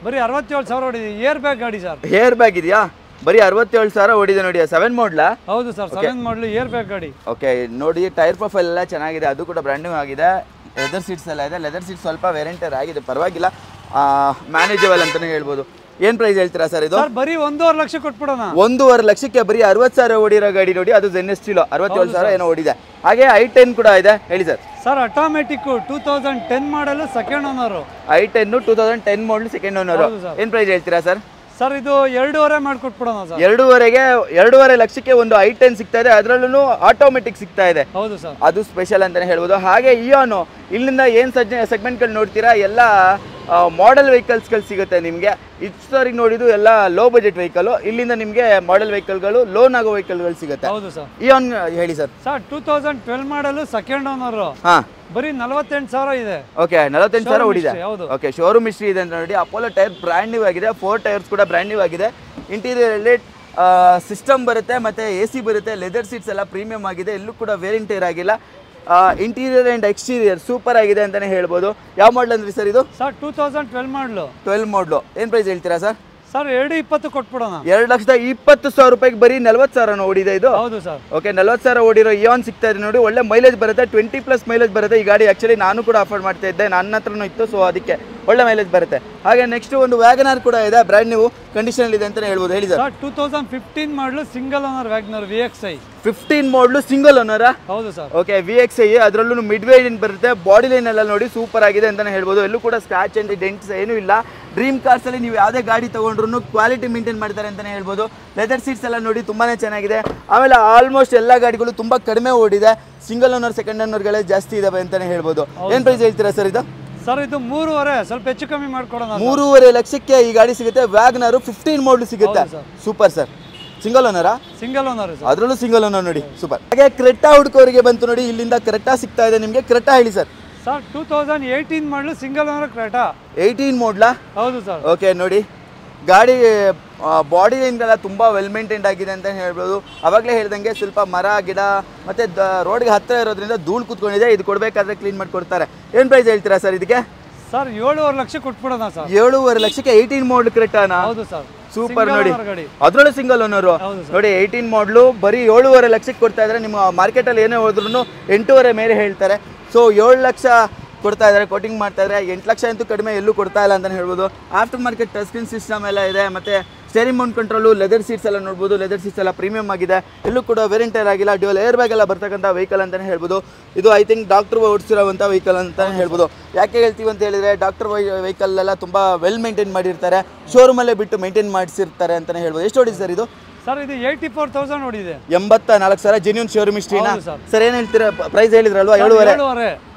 ಬರೀ 67,000 ಓಡಿದೆ. ಏರ್ ಬ್ಯಾಗ್ ಗಾಡಿ ಸರ್. ಏರ್ ಬ್ಯಾಗ್ ಇದೆಯಾ? ಬರೀ 67,000 ಓಡಿದೆ ನೋಡಿ. 7 ಮಾಡಲಾ? ಹೌದು ಸರ್, 7 ಮಾಡಲು ಏರ್ ಬ್ಯಾಗ್ ಗಾಡಿ. ಓಕೆ ನೋಡಿ, ಟೈರ್ ಪ್ರೊಫೈಲ್ ಎಲ್ಲ ಚೆನ್ನಾಗಿದೆ, ಅದು ಕೂಡ ಬ್ರ್ಯಾಂಡ್ ನ್ಯೂ ಆಗಿದೆ. ಲೆದರ್ ಸೀಟ್ಸ್ ಎಲ್ಲ ಇದೆ. ಲೆದರ್ ಸೀಟ್ಸ್ ಸ್ವಲ್ಪ ವೇರಿಯಂಟರ್ ಆಗಿದೆ, ಪರವಾಗಿಲ್ಲ, ಮ್ಯಾನೇಜಬಲ್ ಅಂತಾನೆ ಹೇಳ್ಬೋದು. ಏನು ಪ್ರೈಸ್ ಹೇಳ್ತೀರಾ ಸರ್ ಇದು? ಬರೀ 1.5 ಲಕ್ಷ ಕೊಟ್ಬಿಡೋಣ. 1.5 ಲಕ್ಷಕ್ಕೆ ಬರೀ 60,000 ಓಡಿರೋ ಗಾಡಿ ನೋಡಿ, ಅದು ಜೆನ್ ಎಸ್ಟಿಲೋ 67,000 ಏನೋ ಓಡಿದೆ. ಹಾಗೆ i10 ಕೂಡ ಇದೆ, ಹೇಳಿ ಸರ್. ಸರ್ ಆಟೋಮೆಟಿಕ್ 2010 ಮಾಡಲು, ಸೆಕೆಂಡ್ ಓನರ್. i10 2010 ಮಾಡಲು, ಸೆಕೆಂಡ್ ಓನರ್. ಏನು ಪ್ರೈಸ್ ಹೇಳ್ತೀರಾ ಸರ್? ಸರ್ ಇದು 2.5 ಮಾಡ್ಕೊಟ್ಬಿಡೋಣ ಸರ್. 2.5 ಲಕ್ಷಕ್ಕೆ ಒಂದು i10 ಸಿಗ್ತಾ ಇದೆ, ಅದರಲ್ಲೂ ಆಟೋಮೆಟಿಕ್ ಸಿಗ್ತಾ ಇದೆ. ಹೌದು ಸರ್, ಅದು ಸ್ಪೆಷಲ್ ಅಂತಾನೆ ಹೇಳ್ಬೋದು. ಹಾಗೆ ಇಯಾನು, ಇಲ್ಲಿಂದ ಏನು ಸೆಗ್ಮೆಂಟ್ಗಳು ನೋಡ್ತೀರಾ ಎಲ್ಲ ಮಾಡೆಲ್ ವೆಹಿಕಲ್ಸ್ಗಳು ಸಿಗುತ್ತೆ ನಿಮಗೆ. ಇಷ್ಟರಿಗೆ ನೋಡಿದ್ದು ಎಲ್ಲ ಲೋ ಬಜೆಟ್ ವೆಹಿಕಲ್, ಇಲ್ಲಿಂದ ನಿಮಗೆ ಮಾಡೆಲ್ ವೆಹಿಕಲ್ಗಳು, ಲೋನ್ ಆಗೋ ವೆಹಿಕಲ್ಗಳು ಸಿಗುತ್ತೆ. ಹೌದು ಸರ್. ಇಯಾನ್ ಹೇಳಿ ಸರ್. ಸರ್ 2012 ಮಾಡಲು, ಸೆಕೆಂಡ್ ಓನರ್, ಬರೀ 48,000 ಇದೆ. ಓಕೆ, 48,000 ಓಡಿದೆ. ಓಕೆ, ಶೋರೂಮ್ ಹಿಸ್ಟ್ರಿ ಇದೆ ಅಂತ ನೋಡಿ. ಅಪೋಲೋ ಟೈರ್ ಬ್ರ್ಯಾಂಡ್ ನ್ಯೂ ಆಗಿದೆ, 4 ಟೈರ್ಸ್ ಕೂಡ ಬ್ರ್ಯಾಂಡ್ ನ್ಯೂ ಆಗಿದೆ. ಇಂಟೀರಿಯರ್ ಅಲ್ಲಿ ಸಿಸ್ಟಮ್ ಬರುತ್ತೆ, ಮತ್ತೆ AC ಬರುತ್ತೆ. ಲೆದರ್ ಸೀಟ್ಸ್ ಎಲ್ಲ ಪ್ರೀಮಿಯಂ ಆಗಿದೆ, ಎಲ್ಲೂ ಕೂಡ ವೇರಿಯಂಟ್ ಟೈರ್ ಆಗಿಲ್ಲ. ಇಂಟೀರಿಯರ್ ಆ್ಯಂಡ್ ಎಕ್ಸ್ಟೀರಿಯರ್ ಸೂಪರ್ ಆಗಿದೆ ಅಂತಲೇ ಹೇಳ್ಬೋದು. ಯಾವ ಮಾಡಲ್ ಅಂದ್ರಿ ಸರ್ ಇದು? ಸರ್ 2012 ಮಾಡಲು. 12 ಮಾಡಲು. ಏನು ಪ್ರೈಸ್ ಹೇಳ್ತೀರಾ ಸರ್? ಸರ್ 2.20 ಕೊಟ್ಬಿಡೋಣ. 2,20,000 ರೂಪಾಯಿಗೆ ಬರೀ 40,000 ಓಡಿದೆ ಇದು. ಹೌದು ಸರ್. ಓಕೆ, 40,000 ಓಡಿರೋ ಇಯಾನ್ ಸಿಗ್ತಾ ಇದೆ ನೋಡಿ. ಒಳ್ಳೆ ಮೈಲೇಜ್ ಬರುತ್ತೆ, 20+ ಮೈಲೇಜ್ ಬರುತ್ತೆ ಈ ಗಾಡಿ. ಆ್ಯಕ್ಚುಲಿ ನಾನು ಕೂಡ ಅಫೋರ್ಡ್ ಮಾಡ್ತಾ ಇದ್ದೆ, ನನ್ನ ಹತ್ರನೂ ಇತ್ತು, ಸೊ ಅದಕ್ಕೆ ಒಳ್ಳೆ ಮೈಲೇಜ್ ಬರುತ್ತೆ. ಹಾಗೆ ನೆಕ್ಸ್ಟ್ ಒಂದು ವ್ಯಾಗನಾರ್ ಕೂಡ ಇದೆ, ಬ್ರ್ಯಾಂಡ್ ನ್ಯೂ ಕಂಡೀಷನ್ ಇದೆ ಅಂತಲೇ ಹೇಳ್ಬೋದು. ಹೇಳಿ ಸರ್. 2015 ಮಾಡಲು, ಸಿಂಗಲ್ ಓನರ್ ವ್ಯಾಗನಾರ್ VXi. 15 ಮಾಡಲು ಸಿಂಗಲ್ ಓನರ್. ಹೌದು ಸರ್. ಓಕೆ, VXi, ಅದರಲ್ಲೂ ಮಿಡ್ ವೇರಿಯಂಟ್ ಬರುತ್ತೆ. ಬಾಡಿ ಲೈನ್ ಎಲ್ಲ ನೋಡಿ ಸೂಪರ್ ಆಗಿದೆ ಅಂತಲೇ ಹೇಳ್ಬೋದು. ಎಲ್ಲೂ ಕೂಡ ಸ್ಕ್ರಾಚ್ ಅಂಡ್ ಡೆಂಟ್ಸ್ ಏನೂ ಇಲ್ಲ. ಡ್ರೀಮ್ ಕಾರ್ಸ್ ಅಲ್ಲಿ ನೀವು ಯಾವುದೇ ಗಾಡಿ ತಗೊಂಡ್ರು ಕ್ವಾಲಿಟಿ ಮೇಂಟೈನ್ ಮಾಡ್ತಾರೆ ಅಂತಲೇ ಹೇಳ್ಬೋದು. ಲೆದರ್ ಸೀಟ್ಸ್ ಎಲ್ಲ ನೋಡಿ ತುಂಬಾನೇ ಚೆನ್ನಾಗಿದೆ. ಆಮೇಲೆ ಆಲ್ಮೋಸ್ಟ್ ಎಲ್ಲ ಗಾಡಿಗಳು ತುಂಬಾ ಕಡಿಮೆ ಓಡಿದೆ. ಸಿಂಗಲ್ ಓನರ್, ಸೆಕೆಂಡ್ ಓನರ್ಗಳೇ ಜಾಸ್ತಿ ಇದಾವೆ ಅಂತಲೇ ಹೇಳ್ಬೋದು. ಏನು ಪ್ರೈಸ್ ಹೇಳ್ತೀರಾ ಸರ್ ಇದು? ಸರ್ ಇದು 3.5, ಸ್ವಲ್ಪ ಹೆಚ್ಚು ಕಮ್ಮಿ ಮಾಡ್ಕೊಡೋಣ. 3.5 ಲಕ್ಷಕ್ಕೆ ಈ ಗಾಡಿ ಸಿಗುತ್ತೆ. ವ್ಯಾಗನಾರು 15 ಮಾಡಲ್ ಸಿಗುತ್ತೆ. Super sir. ಸಿಂಗಲ್ ಓನರಾ? ಸಿಂಗಲ್ ಓನರ್, ಅದರಲ್ಲೂ ಸಿಂಗಲ್ ಓನರ್ ನೋಡಿ, ಸೂಪರ್. ಹಾಗೆ ಕ್ರೆಟಾ ಹುಡುಕೋರಿಗೆ ಬಂತು ನೋಡಿ, ಇಲ್ಲಿಂದ ಕ್ರೆಟಾ ಸಿಗ್ತಾ ಇದೆ ನಿಮಗೆ. ಕ್ರೆಟಾ ಹೇಳಿ sir. Sir 2018 model, single owner Creta. 18 ಮಾಡಲಾ? ಹೌದು ಸರ್. ಓಕೆ ನೋಡಿ, ಗಾಡಿ ಬಾಡಿ ಲೈನ್ಗೆಲ್ಲ ತುಂಬ ವೆಲ್ ಮೇಂಟೈನ್ಡ್ ಆಗಿದೆ ಅಂತ ಹೇಳ್ಬೋದು. ಅವಾಗಲೇ ಹೇಳ್ದಂಗೆ ಸ್ವಲ್ಪ ಮರ ಗಿಡ ಮತ್ತು ರೋಡ್ಗೆ ಹತ್ತಿರ ಇರೋದ್ರಿಂದ ಧೂಳು ಕೂತ್ಕೊಂಡಿದೆ. ಇದು ಕೊಡಬೇಕಾದ್ರೆ ಕ್ಲೀನ್ ಮಾಡಿ ಕೊಡ್ತಾರೆ. ಏನು ಪ್ರೈಸ್ ಹೇಳ್ತೀರಾ ಸರ್ ಇದಕ್ಕೆ? ಸರ್ 7.5 ಲಕ್ಷ ಕೊಟ್ಬಿಡೋಣ ಸರ್. 7.5 ಲಕ್ಷಕ್ಕೆ 18 ಮಾಡಲ್ ಕ್ರೆಟಾನಾ? ಹೌದು ಸರ್. ಸೂಪರ್ ನೋಡಿ, ಅದರಲ್ಲೂ ಸಿಂಗಲ್ ಓನರು ನೋಡಿ. 18 ಮಾಡಲು ಬರೀ 7.5 ಲಕ್ಷಕ್ಕೆ ಕೊಡ್ತಾ ಇದ್ದಾರೆ. ನಿಮ್ಮ ಮಾರ್ಕೆಟಲ್ಲಿ ಏನೇ ಹೋದ್ರೂ 8.5 ಮೇಲೆ ಹೇಳ್ತಾರೆ. ಸೊ 7 ಲಕ್ಷ ಕೊಡ್ತಾ ಇದ್ದಾರೆ, ಕೋಟಿಂಗ್ ಮಾಡ್ತಾ ಇದ್ದಾರೆ. 8 ಲಕ್ಷ ಅಂತೂ ಕಡಿಮೆ ಎಲ್ಲೂ ಕೊಡ್ತಾ ಇಲ್ಲ ಅಂತಲೇ ಹೇಳ್ಬೋದು. After market touch screen system ಎಲ್ಲ ಇದೆ, ಮತ್ತು steering Mount control, leather seats ಎಲ್ಲ ನೋಡ್ಬೋದು. ಲೆದರ್ ಸೀಟ್ಸ್ ಎಲ್ಲ ಪ್ರೀಮಿಯಂ ಆಗಿದೆ, ಎಲ್ಲೂ ಕೂಡ ವೇರಿಯಂಟರ್ ಆಗಿಲ್ಲ. ಡ್ಯುಯಲ್ ಏರ್ ಬ್ಯಾಗ್ ಎಲ್ಲ ಬರ್ತಕ್ಕಂಥ ವೆಹಿಕಲ್ ಅಂತಲೇ ಹೇಳ್ಬೋದು. ಇದು ಐ ಥಿಂಕ್ ಡಾಕ್ಟರ್ ಓಡಿಸಿರೋವಂಥ ವೆಹಿಕಲ್ ಅಂತಲೇ ಹೇಳ್ಬೋದು. ಯಾಕೆ ಹೇಳ್ತೀವಿ ಅಂತ ಹೇಳಿದರೆ, ಡಾಕ್ಟರ್ ವೆಹಿಕಲ್ ಎಲ್ಲ ತುಂಬ ವೆಲ್ ಮೇಂಟೈನ್ ಮಾಡಿರ್ತಾರೆ, ಶೋರೂಮಲ್ಲೇ ಬಿಟ್ಟು ಮೇಂಟೈನ್ ಮಾಡಿಸಿರ್ತಾರೆ ಅಂತಲೇ ಹೇಳ್ಬೋದು. ಎಷ್ಟು ಓಡಿದೆ ಸರ್ ಇದು? ಸರ್ ಇದು 84,000 ಓಡಿದೆ. 84,000 ಜೆನ್ಯೂನ್ ಶೋರೂಮ್ ಹಿಸ್ಟ್ರಿನಾ ಸರ್? ಏನು ಹೇಳ್ತೀರಾ? ಪ್ರೈಸ್ ಹೇಳಿದ್ರಲ್ವಾ 7.5.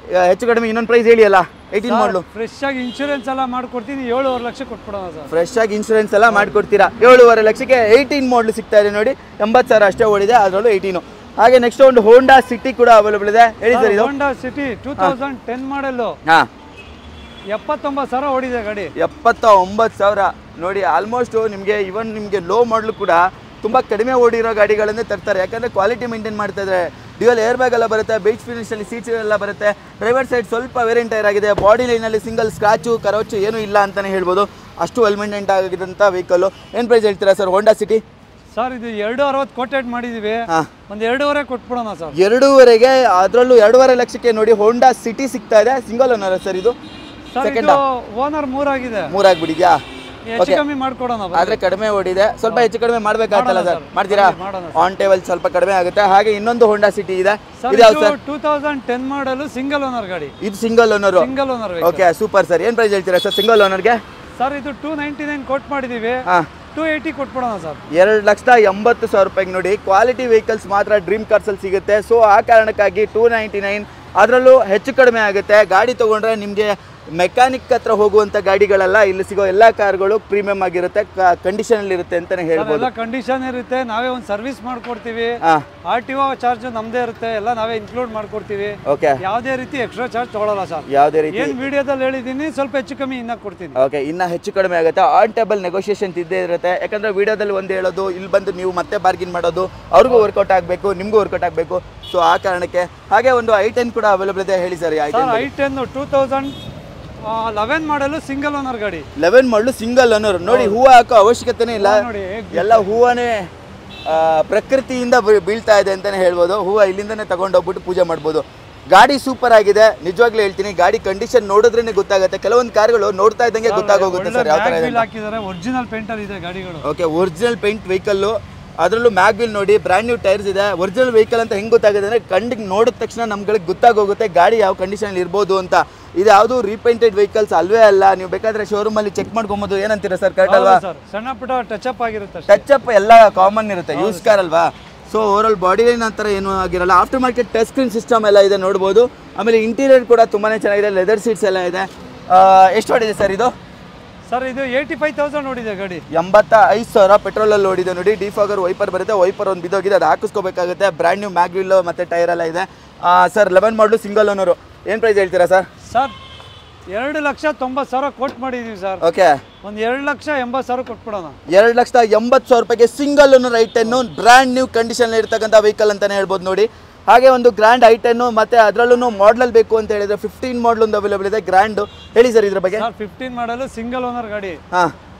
ಹೆಚ್ಚು ಕಡಿಮೆ ಇನ್ನೊಂದು ಪ್ರೈಸ್ ಹೇಳಿ ಅಲ್ಲ. 18 ಮಾಡಲು ಫ್ರೆಶ್ ಆಗಿ ಇನ್ಶೂರೆನ್ಸ್ ಎಲ್ಲ ಮಾಡ್ಕೊಡ್ತೀನಿ. 7.5 ಲಕ್ಷ ಕೊಟ್ಬಿಡೋಣ ಸರ್. ಫ್ರೆಶ್ ಆಗಿ ಇನ್ಶೂರೆನ್ಸ್ ಎಲ್ಲ ಮಾಡ್ಕೊಡ್ತೀರಾ? 7.5 ಲಕ್ಷಕ್ಕೆ 18 ಮಾಡಲು ಸಿಗ್ತಾ ಇದೆ ನೋಡಿ. 80,000 ಅಷ್ಟೇ ಓಡಿದೆ, ಅದರಲ್ಲೂ 18. ಹಾಗೆ ನೆಕ್ಸ್ಟ್ ಒಂದು ಹೋಂಡಾ ಸಿಟಿ ಕೂಡ ಅವೈಲೇಬಲ್ ಇದೆ. ಹೇಳಿ ಸರ್ ಇದು? ಹೋಂಡಾ ಸಿಟಿ 2010 ಮಾಡಲು. 79,000 ಓಡಿದೆ ಗಾಡಿ. 79,000 ನೋಡಿ. ಆಲ್ಮೋಸ್ಟ್ ನಿಮಗೆ ಇವನ್ ನಿಮಗೆ ಲೋ ಮಾಡಲು ಕೂಡ ತುಂಬ ಕಡಿಮೆ ಓಡಿರೋ ಗಾಡಿಗಳನ್ನೇ ತರ್ತಾರೆ, ಯಾಕಂದರೆ ಕ್ವಾಲಿಟಿ ಮೇಂಟೈನ್ ಮಾಡ್ತಾ ಇದ್ದಾರೆ. ಡ್ಯೂಯಲ್ ಏರ್ ಬ್ಯಾಗ್ ಎಲ್ಲ ಬರುತ್ತೆ, ಬೀಚ್ ಫಿನಿಶಲ್ಲಿ ಸೀಟ್ಸ್ ಎಲ್ಲ ಬರುತ್ತೆ. ಡ್ರೈವರ್ ಸೈಡ್ ಸ್ವಲ್ಪ ವೇರಿಯಂಟ್ ಟೈರ್ ಆಗಿದೆ, ಬಾಡಿ ಲೈನಲ್ಲಿ ಸಿಂಗಲ್ ಸ್ಕ್ರಾಚು ಕರೋಚು ಏನೂ ಇಲ್ಲ ಅಂತಲೇ ಹೇಳ್ಬೋದು. ಅಷ್ಟು ವೆಲ್ ಮೇಂಟೈನ್ ಆಗಿದ್ದಂಥ ವೆಹಿಕಲ್ಲು. ಏನು ಪ್ರೈಸ್ ಹೇಳ್ತೀರಾ ಸರ್ ಹೋಂಡಾ ಸಿಟಿ? ಸರ್ ಇದು 260 ಕೋಟೆಡ್ ಮಾಡಿದೀವಿ, ಒಂದು 2.5 ಕೊಟ್ಬಿಡೋಣ ಸರ್. 2.5ಗೆ, ಅದರಲ್ಲೂ 2.5 ಲಕ್ಷಕ್ಕೆ ನೋಡಿ ಹೋಂಡಾ ಸಿಟಿ ಸಿಗ್ತಾ ಇದೆ. ಸಿಂಗಲ್ ಓನರ್ ಸರ್ ಇದು? ಸೆಕೆಂಡ್ ಓನರ್ 3 ಆಗಿದೆ. 3 ಆಗ್ಬಿಟ್ಟಿದ್ಯಾ? ಹೆಚ್ಚು ಕಮ್ಮಿ ಮಾಡ್ಕೊಡೋಣ. ಆದ್ರೆ ಕಡಿಮೆ ಓಡಿದೆ, ಸ್ವಲ್ಪ ಹೆಚ್ಚು ಕಡಿಮೆ ಮಾಡ್ಬೇಕಾಗ್ತಲ್ಲ ಸರ್? ಮಾಡ್ತೀರಾ? ಆನ್ ಟೇಬಲ್ ಸ್ವಲ್ಪ ಕಡಿಮೆ ಆಗುತ್ತೆ. ಹಾಗೆ ಇನ್ನೊಂದು ಹೋಂಡಾ ಸಿಟಿ ಇದೆ, 2010 ಮಾಡಲು ಸಿಂಗಲ್ ಓನರ್ ಗಾಡಿ. ಇದು single owner. Single owner. Okay super sir. ಏನ್ ಪ್ರೈಸ್ ಹೇಳ್ತೀರಾ ಸರ್ ಸಿಂಗಲ್ ಓನರ್ಗೆ? ಸರ್ ಇದು 299 ಕೊಟ್ ಮಾಡಿದೀವಿ, 280 ಕೊಟ್ಬಿಡೋಣ ಸರ್. 2,80,000 ರೂಪಾಯಿಗೆ ನೋಡಿ. ಕ್ವಾಲಿಟಿ ವೆಹಿಕಲ್ಸ್ ಮಾತ್ರ ಡ್ರೀಮ್ ಕಾರ್ಸ್ ಅಲ್ಲಿ ಸಿಗುತ್ತೆ. ಸೊ ಆ ಕಾರಣಕ್ಕಾಗಿ 299, ಅದರಲ್ಲೂ ಹೆಚ್ಚು ಕಡಿಮೆ ಆಗುತ್ತೆ. ಗಾಡಿ ತಗೊಂಡ್ರೆ ನಿಮಗೆ ಮೆಕ್ಯಾನಿಕ್ ಹತ್ರ ಹೋಗುವಂತ ಗಾಡಿಗಳೆಲ್ಲ ಇಲ್ಲಿ ಸಿಗೋ ಎಲ್ಲ ಕಾರ್ಗಳು ಪ್ರೀಮಿಯಂ ಆಗಿರುತ್ತೆ, ಕಂಡೀಷನ್ ಅಲ್ಲಿ ಇರುತ್ತೆ ಅಂತಾನೆ ಹೇಳ್ಬೋದು. ಎಲ್ಲ ಕಂಡೀಷನ್ ಇರುತ್ತೆ, ನಾವೇ ಒಂದು ಸರ್ವಿಸ್ ಮಾಡ್ಕೊಡ್ತೀವಿ. RTO ಚಾರ್ಜ್ ನಮ್ದೇ ಇರುತ್ತೆ, ಎಲ್ಲ ನಾವೇ ಇನ್ಕ್ಲೂಡ್ ಮಾಡ್ಕೊಡ್ತೀವಿ. ಓಕೆ, ಯಾವುದೇ ರೀತಿ ಎಕ್ಸ್ಟ್ರಾ ಚಾರ್ಜ್ ತಗೊಳ್ಳಲ್ಲ ಸರ್. ಯಾವುದೇ ರೀತಿ. ಏನ್ ವಿಡಿಯೋದಲ್ಲಿ ಹೇಳಿದೀನಿ, ಸ್ವಲ್ಪ ಹೆಚ್ಚು ಕಮ್ಮಿ ಇನ್ನ ಕೊಡ್ತೀನಿ. ಓಕೆ, ಇನ್ನ ಹೆಚ್ಚು ಕಡಿಮೆ ಆಗುತ್ತೆ. ಆನ್ ಟೇಬಲ್ ನೆಗೋಷಿಯೇಷನ್ ಇದ್ದೇ ಇರುತ್ತೆ, ಯಾಕಂದ್ರೆ ವಿಡಿಯೋದಲ್ಲಿ ಒಂದು ಹೇಳೋದು, ಇಲ್ಲಿ ಬಂದು ನೀವು ಮತ್ತೆ ಬಾರ್ಗಿನ್ ಮಾಡೋದು, ಅವ್ರಿಗೂ ವರ್ಕೌಟ್ ಆಗಬೇಕು, ನಿಮ್ಗೂ ವರ್ಕೌಟ್ ಆಗಬೇಕು. ಸೊ ಆ ಕಾರಣಕ್ಕೆ. ಹಾಗೆ ಒಂದು i10 ಕೂಡ ಅವೈಲೇಬಲ್ ಇದೆ, ಹೇಳಿ ಸರ್. i10 2011 ಮಾಡಲು ಸಿಂಗಲ್ ಓನರ್ ಗಾಡಿ. 11 ಮಾಡಲು ಸಿಂಗಲ್ ಓನರ್. ನೋಡಿ, ಹೂವು ಹಾಕೋ ಅವಶ್ಯಕತೆನೇ ಇಲ್ಲ, ಎಲ್ಲ ಹೂವನೇ ಪ್ರಕೃತಿಯಿಂದ ಬೀಳ್ತಾ ಇದೆ ಅಂತಾನೆ ಹೇಳ್ಬೋದು. ಹೂವು ಇಲ್ಲಿಂದನೇ ತಗೊಂಡೋಗ್ಬಿಟ್ಟು ಪೂಜೆ ಮಾಡ್ಬೋದು. ಗಾಡಿ ಸೂಪರ್ ಆಗಿದೆ, ನಿಜವಾಗ್ಲೂ ಹೇಳ್ತೀನಿ. ಗಾಡಿ ಕಂಡೀಷನ್ ನೋಡಿದ್ರೇನೆ ಗೊತ್ತಾಗುತ್ತೆ. ಕೆಲವೊಂದು ಕಾರ್ಗಳು ನೋಡ್ತಾ ಇದ್ದಂಗೆ ಗೊತ್ತಾಗೋಗುತ್ತೆ ಸರ್ ಯಾವ ತರ ಇದೆ. ಒರಿಜಿನಲ್ ಪೇಂಟರ್ ಇದೆ ಗಾಡಿಗಳು. ಓಕೆ, ಒರಿಜಿನಲ್ ಪೇಂಟ್ ವೆಹಿಕಲ್, ಅದರಲ್ಲೂ ಮ್ಯಾಗ್ವಿಲ್ ನೋಡಿ, ಬ್ರ್ಯಾಂಡ್ ನ್ಯೂ ಟೈರ್ಸ್ ಇದೆ. ಒರಿಜಿನಲ್ ವೆಹಿಕಲ್ ಅಂತ ಹೆಂಗೆ ಗೊತ್ತಾಗುತ್ತೆ ಅಂದರೆ ಕಣ್ಣಿಗೆ ನೋಡಿದ ತಕ್ಷಣ ನಮ್ಗಳಿಗೆ ಗೊತ್ತಾಗೋಗುತ್ತೆ ಗಾಡಿ ಯಾವ ಕಂಡೀಷನ್ ಇರ್ಬೋದು ಅಂತ. ಇದು ಯಾವುದು ರೀಪೇಂಟೆಡ್ ವೆಹಿಕಲ್ಸ್ ಅಲ್ವೇ ಅಲ್ಲ. ನೀವು ಬೇಕಾದ್ರೆ ಶೋರೂಮ್ ಅಲ್ಲಿ ಚೆಕ್ ಮಾಡ್ಕೊಬೋದು. ಏನಂತೀರಾ ಸರ್, ಕರೆಕ್ಟ್ ಅಲ್ವಾ? ಸಣ್ಣ ಪುಟ್ಟ ಟಚ್ ಅಪ್ ಆಗಿರುತ್ತೆ, ಟಚ್ ಅಪ್ ಎಲ್ಲ ಕಾಮನ್ ಇರುತ್ತೆ, ಯೂಸ್ ಕಾರ್ ಅಲ್ವಾ. ಸೊ ಓವರಾಲ್ ಬಾಡಿ ಲೈನ್ ಆ ಥರ ಏನೂ ಆಗಿರಲ್ಲ. After market touch screen system ಎಲ್ಲ ಇದೆ ನೋಡ್ಬೋದು. ಆಮೇಲೆ ಇಂಟೀರಿಯರ್ ಕೂಡ ತುಂಬಾ ಚೆನ್ನಾಗಿದೆ, ಲೆದರ್ ಸೀಟ್ಸ್ ಎಲ್ಲ ಇದೆ. ಎಷ್ಟು ಹೊಡಿದೆ ಸರ್ ಇದು? ಸರ್ ಇದು 85,000 ನೋಡಿದೆ ಗಾಡಿ. 85,000 ಪೆಟ್ರೋಲಲ್ಲಿ ಓಡಿದೆ ನೋಡಿ. ಡಿಫಾಗರ್ ವೈಪರ್ ಬರುತ್ತೆ, ವೈಪರ್ ಒಂದು ಬಿದ್ದೋಗಿದೆ, ಅದು ಹಾಕಿಸ್ಕೋಬೇಕಾಗುತ್ತೆ. ಬ್ರ್ಯಾಂಡ್ ನ್ಯೂ ಮ್ಯಾಗ್ವಿಲ್ ಮತ್ತೆ ಟೈರ್ ಎಲ್ಲ ಇದೆ. ಸರ್ 11 ಮಾಡಲು ಸಿಂಗಲ್ ಓನರು. ಏನು ಪ್ರೈಸ್ ಹೇಳ್ತೀರಾ ಸರ್? ಸರ್ 2,90,000 ಕೊಟ್ ಮಾಡಿದೀವಿ ಸರ್. ಓಕೆ, ಒಂದು 2,80,000 ಕೊಟ್ಬಿಡೋಣ. 2,80,000 ರೂಪಾಯಿಗೆ single owner i10 brand new condition ಇರ್ತಕ್ಕಂಥ ವೆಹಿಕಲ್ ಅಂತಾನೆ ಹೇಳ್ಬೋದು ನೋಡಿ. ಹಾಗೆ ಒಂದು ಗ್ರ್ಯಾಂಡ್ i10 ಮತ್ತೆ ಅದರಲ್ಲೂ ಮಾಡಲ್ ಬೇಕು ಅಂತ ಹೇಳಿದ್ರೆ 15 ಮಾಡಲ್ ಒಂದು ಅವೈಲೇಬಲ್ ಇದೆ, ಗ್ರ್ಯಾಂಡ್. ಹೇಳಿ ಸರ್ ಇದ್ರ ಬಗ್ಗೆ. 15 ಮಾಡಲು ಸಿಂಗಲ್ ಓನರ್ ಗಾಡಿ.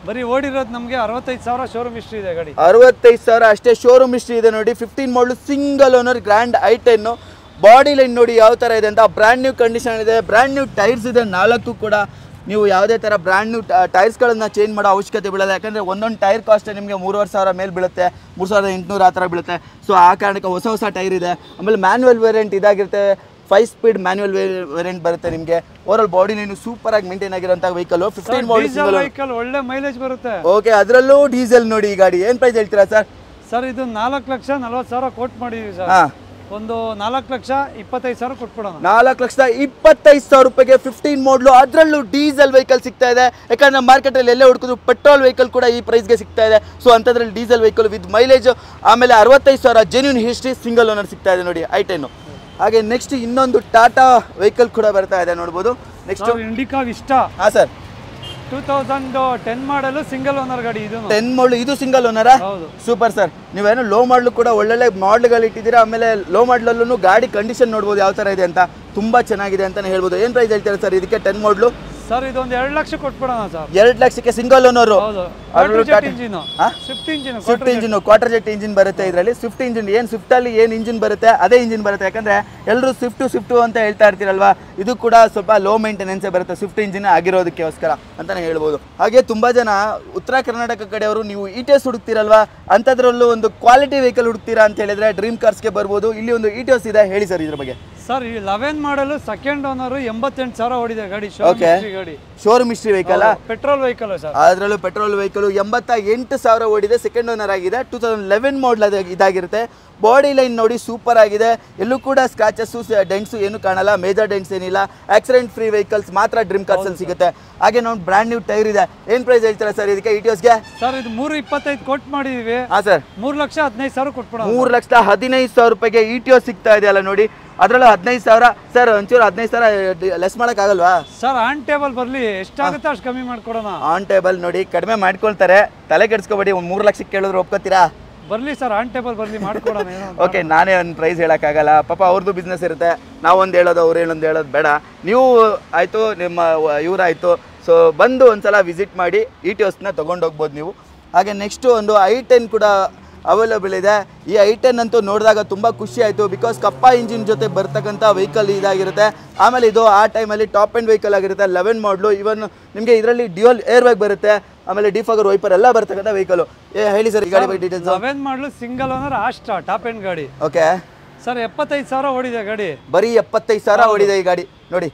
ಬರೀ ಓಡಿರೋದು ನಮಗೆ 65,000 ಶೋರೂಮ್ ಹಿಸ್ಟ್ರಿ ಇದೆ ಗಾಡಿ. 65,000 ಅಷ್ಟೇ ಶೋರೂಮ್ ಹಿಸ್ಟ್ರಿ ಇದೆ ನೋಡಿ. 15 ಮಾಡಲು single owner grand i10. Body line ನೋಡಿ ಯಾವ ಥರ ಇದೆ ಅಂತ, ಬ್ರ್ಯಾಂಡ್ ನ್ಯೂ ಕಂಡೀಷನ್ ಇದೆ, ಬ್ರ್ಯಾಂಡ್ ನ್ಯೂ ಟೈರ್ಸ್ ಇದೆ 4 ಕೂಡ. ನೀವು ಯಾವುದೇ ಥರ ಬ್ರ್ಯಾಂಡ್ ನ್ಯೂ ಟೈರ್ಸ್ಗಳನ್ನು ಚೇಂಜ್ ಮಾಡೋ ಅವಶ್ಯಕತೆ ಬೀಳಲ್ಲ, ಯಾಕಂದರೆ ಒಂದೊಂದು ಟೈರ್ ಕಾಸ್ಟ್ ನಿಮಗೆ 3,500 ಮೇಲೆ ಬೀಳುತ್ತೆ, 3,800 ಆ ಥರ ಬೀಳುತ್ತೆ. ಸೊ ಆ ಕಾರಣಕ್ಕೆ ಹೊಸ ಟೈರ್ ಇದೆ. ಆಮೇಲೆ ಮ್ಯಾನ್ಯುವಲ್ ವೇರಿಯಂಟ್ ಇದಾಗಿರುತ್ತೆ, 5 ಸ್ಪೀಡ್ ಮ್ಯಾನ್ಯುವಲ್ ವೇರಿಯಂಟ್ ಬರುತ್ತೆ ನಿಮಗೆ. ಓವರಾಲ್ ಬಾಡಿ ಲೈನ್ ಸೂಪರ್ ಆಗಿ ಮೇಂಟೈನ್ ಆಗಿರುವಂಥ ವೆಹಿಕಲ್. 15 ಮಾಡಲ್ ಒಳ್ಳೆ ಮೈಲೇಜ್ ಬರುತ್ತೆ. ಓಕೆ, ಅದರಲ್ಲೂ ಡೀಸೆಲ್ ನೋಡಿ ಈ ಗಾಡಿ. ಏನು ಪ್ರೈಸ್ ಹೇಳ್ತೀರಾ ಸರ್? ಸರ್ ಇದು 4,40,000 ಕೊಟ್ ಮಾಡಿದೀವಿ ಸರ್. ಒಂದು 4,25,000 ಕೊಟ್ಬಿಡೋಣ. 4,25,000 ರೂಪಾಯಿಗೆ 15 ಮಾಡಲು, ಅದರಲ್ಲೂ ಡೀಸೆಲ್ ವೆಹಿಕಲ್ ಸಿಗ್ತಾ ಇದೆ. ಯಾಕಂದ್ರೆ ಮಾರ್ಕೆಟಲ್ಲಿ ಎಲ್ಲೇ ಹುಡುಕಿದ್ರು ಪೆಟ್ರೋಲ್ ವೆಹಿಕಲ್ ಕೂಡ ಈ ಪ್ರೈಸ್ಗೆ ಸಿಗ್ತಾ ಇದೆ. ಸೊ ಅಂಥದ್ರಲ್ಲಿ ಡೀಸೆಲ್ ವೆಹಿಕಲ್ ವಿತ್ ಮೈಲೇಜ್, ಆಮೇಲೆ 65,000 ಜೆನ್ಯೂನ್ ಹಿಸ್ಟ್ರಿ ಸಿಂಗಲ್ ಓನರ್ ಸಿಗ್ತಾ ಇದೆ ನೋಡಿ i10. ಹಾಗೆ ನೆಕ್ಸ್ಟ್ ಇನ್ನೊಂದು ಟಾಟಾ ವೆಹಿಕಲ್ ಕೂಡ ಬರ್ತಾ ಇದೆ ನೋಡ್ಬೋದು. ನೆಕ್ಸ್ಟ್ ಇಂಡಿಕಾ ವಿಸ್ಟ. ಹಾಂ ಸರ್, 2010 ಮಾಡಲು ಸಿಂಗಲ್ ಓನರ್ ಗಾಡಿ. ಇದು 10 ಮಾಡಲು, ಇದು ಸಿಂಗಲ್ ಓನರಾ? Super sir. ನೀವೇನು ಲೋ ಮಾಡಲು ಕೂಡ ಒಳ್ಳೊಳ್ಳೆ ಮಾಡಲ್ಗಳು ಇಟ್ಟಿದ್ದೀರಾ. ಆಮೇಲೆ ಲೋ ಮಾಡಲಲ್ಲೂ ಗಾಡಿ ಕಂಡೀಷನ್ ನೋಡ್ಬೋದು ಯಾವ ಥರ ಇದೆ ಅಂತ, ತುಂಬ ಚೆನ್ನಾಗಿದೆ ಅಂತಲೇ ಹೇಳ್ಬೋದು. ಏನು ಪ್ರೈಸ್ ಹೇಳ್ತೀರಾ ಸರ್ ಇದಕ್ಕೆ 10 ಮಾಡಲು? ಸರ್ ಇದೊಂದು 2 ಲಕ್ಷ ಕೊಟ್ಬಿಡೋಣ ಸರ್. 2 ಲಕ್ಷಕ್ಕೆ single owner. Swift engine, quarter jet engine ಬರುತ್ತೆ ಇದರಲ್ಲಿ. ಸ್ವಿಫ್ಟ್ ಇಂಜಿನ್ ಏನು ಸ್ವಿಫ್ಟ್ ಅಲ್ಲಿ ಏನು ಇಂಜಿನ್ ಬರುತ್ತೆ ಅದೇ ಇಂಜಿನ್ ಬರುತ್ತೆ. ಯಾಕಂದ್ರೆ ಎಲ್ಲರೂ ಸ್ವಿಫ್ಟ್ ಅಂತ ಹೇಳ್ತಾ ಇರ್ತೀರಲ್ವಾ, ಇದು ಕೂಡ ಸ್ವಲ್ಪ ಲೋ ಮೇಂಟೆನೆನ್ಸ್ ಬರುತ್ತೆ, ಸ್ವಿಫ್ಟ್ ಇಂಜಿನ್ ಆಗಿರೋದಕ್ಕೋಸ್ಕರ ಅಂತಾನೆ ಹೇಳ್ಬೋದು. ಹಾಗೆ ತುಂಬಾ ಜನ ಉತ್ತರ ಕರ್ನಾಟಕ ಕಡೆಯವರು ನೀವು ಇಟಿಎಸ್ ಹುಡುಕ್ತಿರಲ್ವಾ, ಅಂಥದ್ರಲ್ಲೂ ಒಂದು ಕ್ವಾಲಿಟಿ ವೆಹಿಕಲ್ ಹುಡುಕ್ತೀರಾ ಅಂತ ಹೇಳಿದ್ರೆ ಡ್ರೀಮ್ ಕಾರ್ಸ್ಗೆ ಬರ್ಬೋದು. ಇಲ್ಲಿ ಒಂದು ಇಟಿಎಸ್ ಇದೆ, ಹೇಳಿ ಸರ್ ಇದ್ರ ಬಗ್ಗೆ. ಸರ್ 11 ಮಾಡಲು ಸೆಕೆಂಡ್ ಓನರ್ 88,000 ಓಡಿದೆ ಗಾಡಿ. Showroom history vehicle, petrol vehicle sir. ಅದರಲ್ಲೂ ಪೆಟ್ರೋಲ್ ವೆಹಿಕಲ್ 88,000 ಓಡಿದೆ, ಸೆಕೆಂಡ್ ಓನರ್ ಆಗಿದೆ. 2011 ಮಾಡಲ್ ಇದಾಗಿರುತ್ತೆ. ಬಾಡಿ ಲೈನ್ ನೋಡಿ ಸೂಪರ್ ಆಗಿದೆ, ಎಲ್ಲೂ ಕೂಡ ಸ್ಕ್ರಾಚಸ್ಸು ಡೆಂಟ್ಸು ಏನು ಕಾಣಲ್ಲ, ಮೇಜರ್ ಡೆಂಟ್ಸ್ ಏನಿಲ್ಲ. ಆಕ್ಸಿಡೆಂಟ್ ಫ್ರೀ ವೆಹಿಕಲ್ಸ್ ಮಾತ್ರ ಡ್ರೀಮ್ ಕಾರ್ಸ್ ಅಲ್ಲಿ ಸಿಗುತ್ತೆ. ಹಾಗೆ ನಾವು ಬ್ರ್ಯಾಂಡ್ ನ್ಯೂ ಟೈರ್ ಇದೆ. ಏನು ಪ್ರೈಸ್ ಹೇಳ್ತೀರಾ ಸರ್ ಇದಕ್ಕೆ ಇಟಿಎಸ್ಗೆ? ಸರ್ ಇದು 325 ಕೊಟ್ ಮಾಡಿದೀವಿ. ಹಾಂ ಸರ್, 3,15,000 ಕೊಟ್ಬಿಡೋಣ. 3,15,000 ರೂಪಾಯಿಗೆ ಇಟಿಎಸ್ ಸಿಗ್ತಾ ಇದೆಯಲ್ಲ ನೋಡಿ. ಅದರಲ್ಲೂ 15,000 ಸರ್. ಒಂಚೂರು 15,000 ಲೆಸ್ ಮಾಡೋಕ್ಕಾಗಲ್ವಾ ಸರ್? ಆನ್ ಟೇಬಲ್ ಬರಲಿ, ಎಷ್ಟಾಗುತ್ತೆ ಅಷ್ಟು ಕಮ್ಮಿ ಮಾಡ್ಕೊಡೋಣ. ಆನ್ ಟೇಬಲ್ ನೋಡಿ ಕಡಿಮೆ ಮಾಡ್ಕೊಳ್ತಾರೆ, ತಲೆ ಕೆಡಿಸ್ಕೊಬೇಡಿ. ಒಂದು 3 ಲಕ್ಷಕ್ಕೆ ಕೇಳಿದ್ರು ಒಪ್ಕೋತೀರಾ? ಬರಲಿ ಸರ್, ಆನ್ ಟೇಬಲ್ ಬರಲಿ, ಮಾಡ್ಕೊಡೋಣ. ಓಕೆ, ನಾನೇ ಒಂದು ಪ್ರೈಸ್ ಹೇಳೋಕ್ಕಾಗಲ್ಲ, ಪಾಪ ಅವ್ರದ್ದು ಬಿಸ್ನೆಸ್ ಇರುತ್ತೆ. ನಾವೊಂದು ಹೇಳೋದು ಅವ್ರು ಹೇಳೋದು ಹೇಳೋದು ಬೇಡ. ನೀವು ಆಯಿತು, ನಿಮ್ಮ ಇವರಾಯಿತು, ಸೊ ಬಂದು ಒಂದ್ಸಲ ವಿಸಿಟ್ ಮಾಡಿ ಇಟಿಯೋಸ್ನ ತೊಗೊಂಡೋಗ್ಬೋದು ನೀವು. ಹಾಗೆ ನೆಕ್ಸ್ಟು ಒಂದು i10 ಕೂಡ ಅವೈಲೇಬಲ್ ಇದೆ. ಈ i10 ಅಂತೂ ನೋಡಿದಾಗ ತುಂಬ ಖುಷಿ ಆಯಿತು, ಬಿಕಾಸ್ ಕಪ್ಪ ಇಂಜಿನ್ ಜೊತೆ ಬರ್ತಕ್ಕಂಥ ವೆಹಿಕಲ್ ಇದಾಗಿರುತ್ತೆ. ಆಮೇಲೆ ಇದು ಆ ಟೈಮಲ್ಲಿ ಟಾಪ್ ಆ್ಯಂಡ್ ವೆಹಿಕಲ್ ಆಗಿರುತ್ತೆ, 11 ಮಾಡಲು. ಇವನ್ ನಿಮಗೆ ಇದರಲ್ಲಿ ಡ್ಯೂಯಲ್ ಏರ್ ಬ್ಯಾಗ್ ಬರುತ್ತೆ, ಆಮೇಲೆ ಡಿಫಾಗರ್ ವೈಪರ್ ಎಲ್ಲ ಬರ್ತಕ್ಕಂಥ ವೆಹಿಕಲ್. ಹೇಳಿ ಸರ್ ಈ ಗಾಡಿ ಬಗ್ಗೆ ಡೀಟೇಲ್ಸ್. 11 ಮಾಡಲು single owner Asta top end ಗಾಡಿ. ಓಕೆ ಸರ್, 75,000 ಓಡಿದೆ ಗಾಡಿ. ಬರೀ 75,000 ಓಡಿದೆ ಈ ಗಾಡಿ. ನೋಡಿ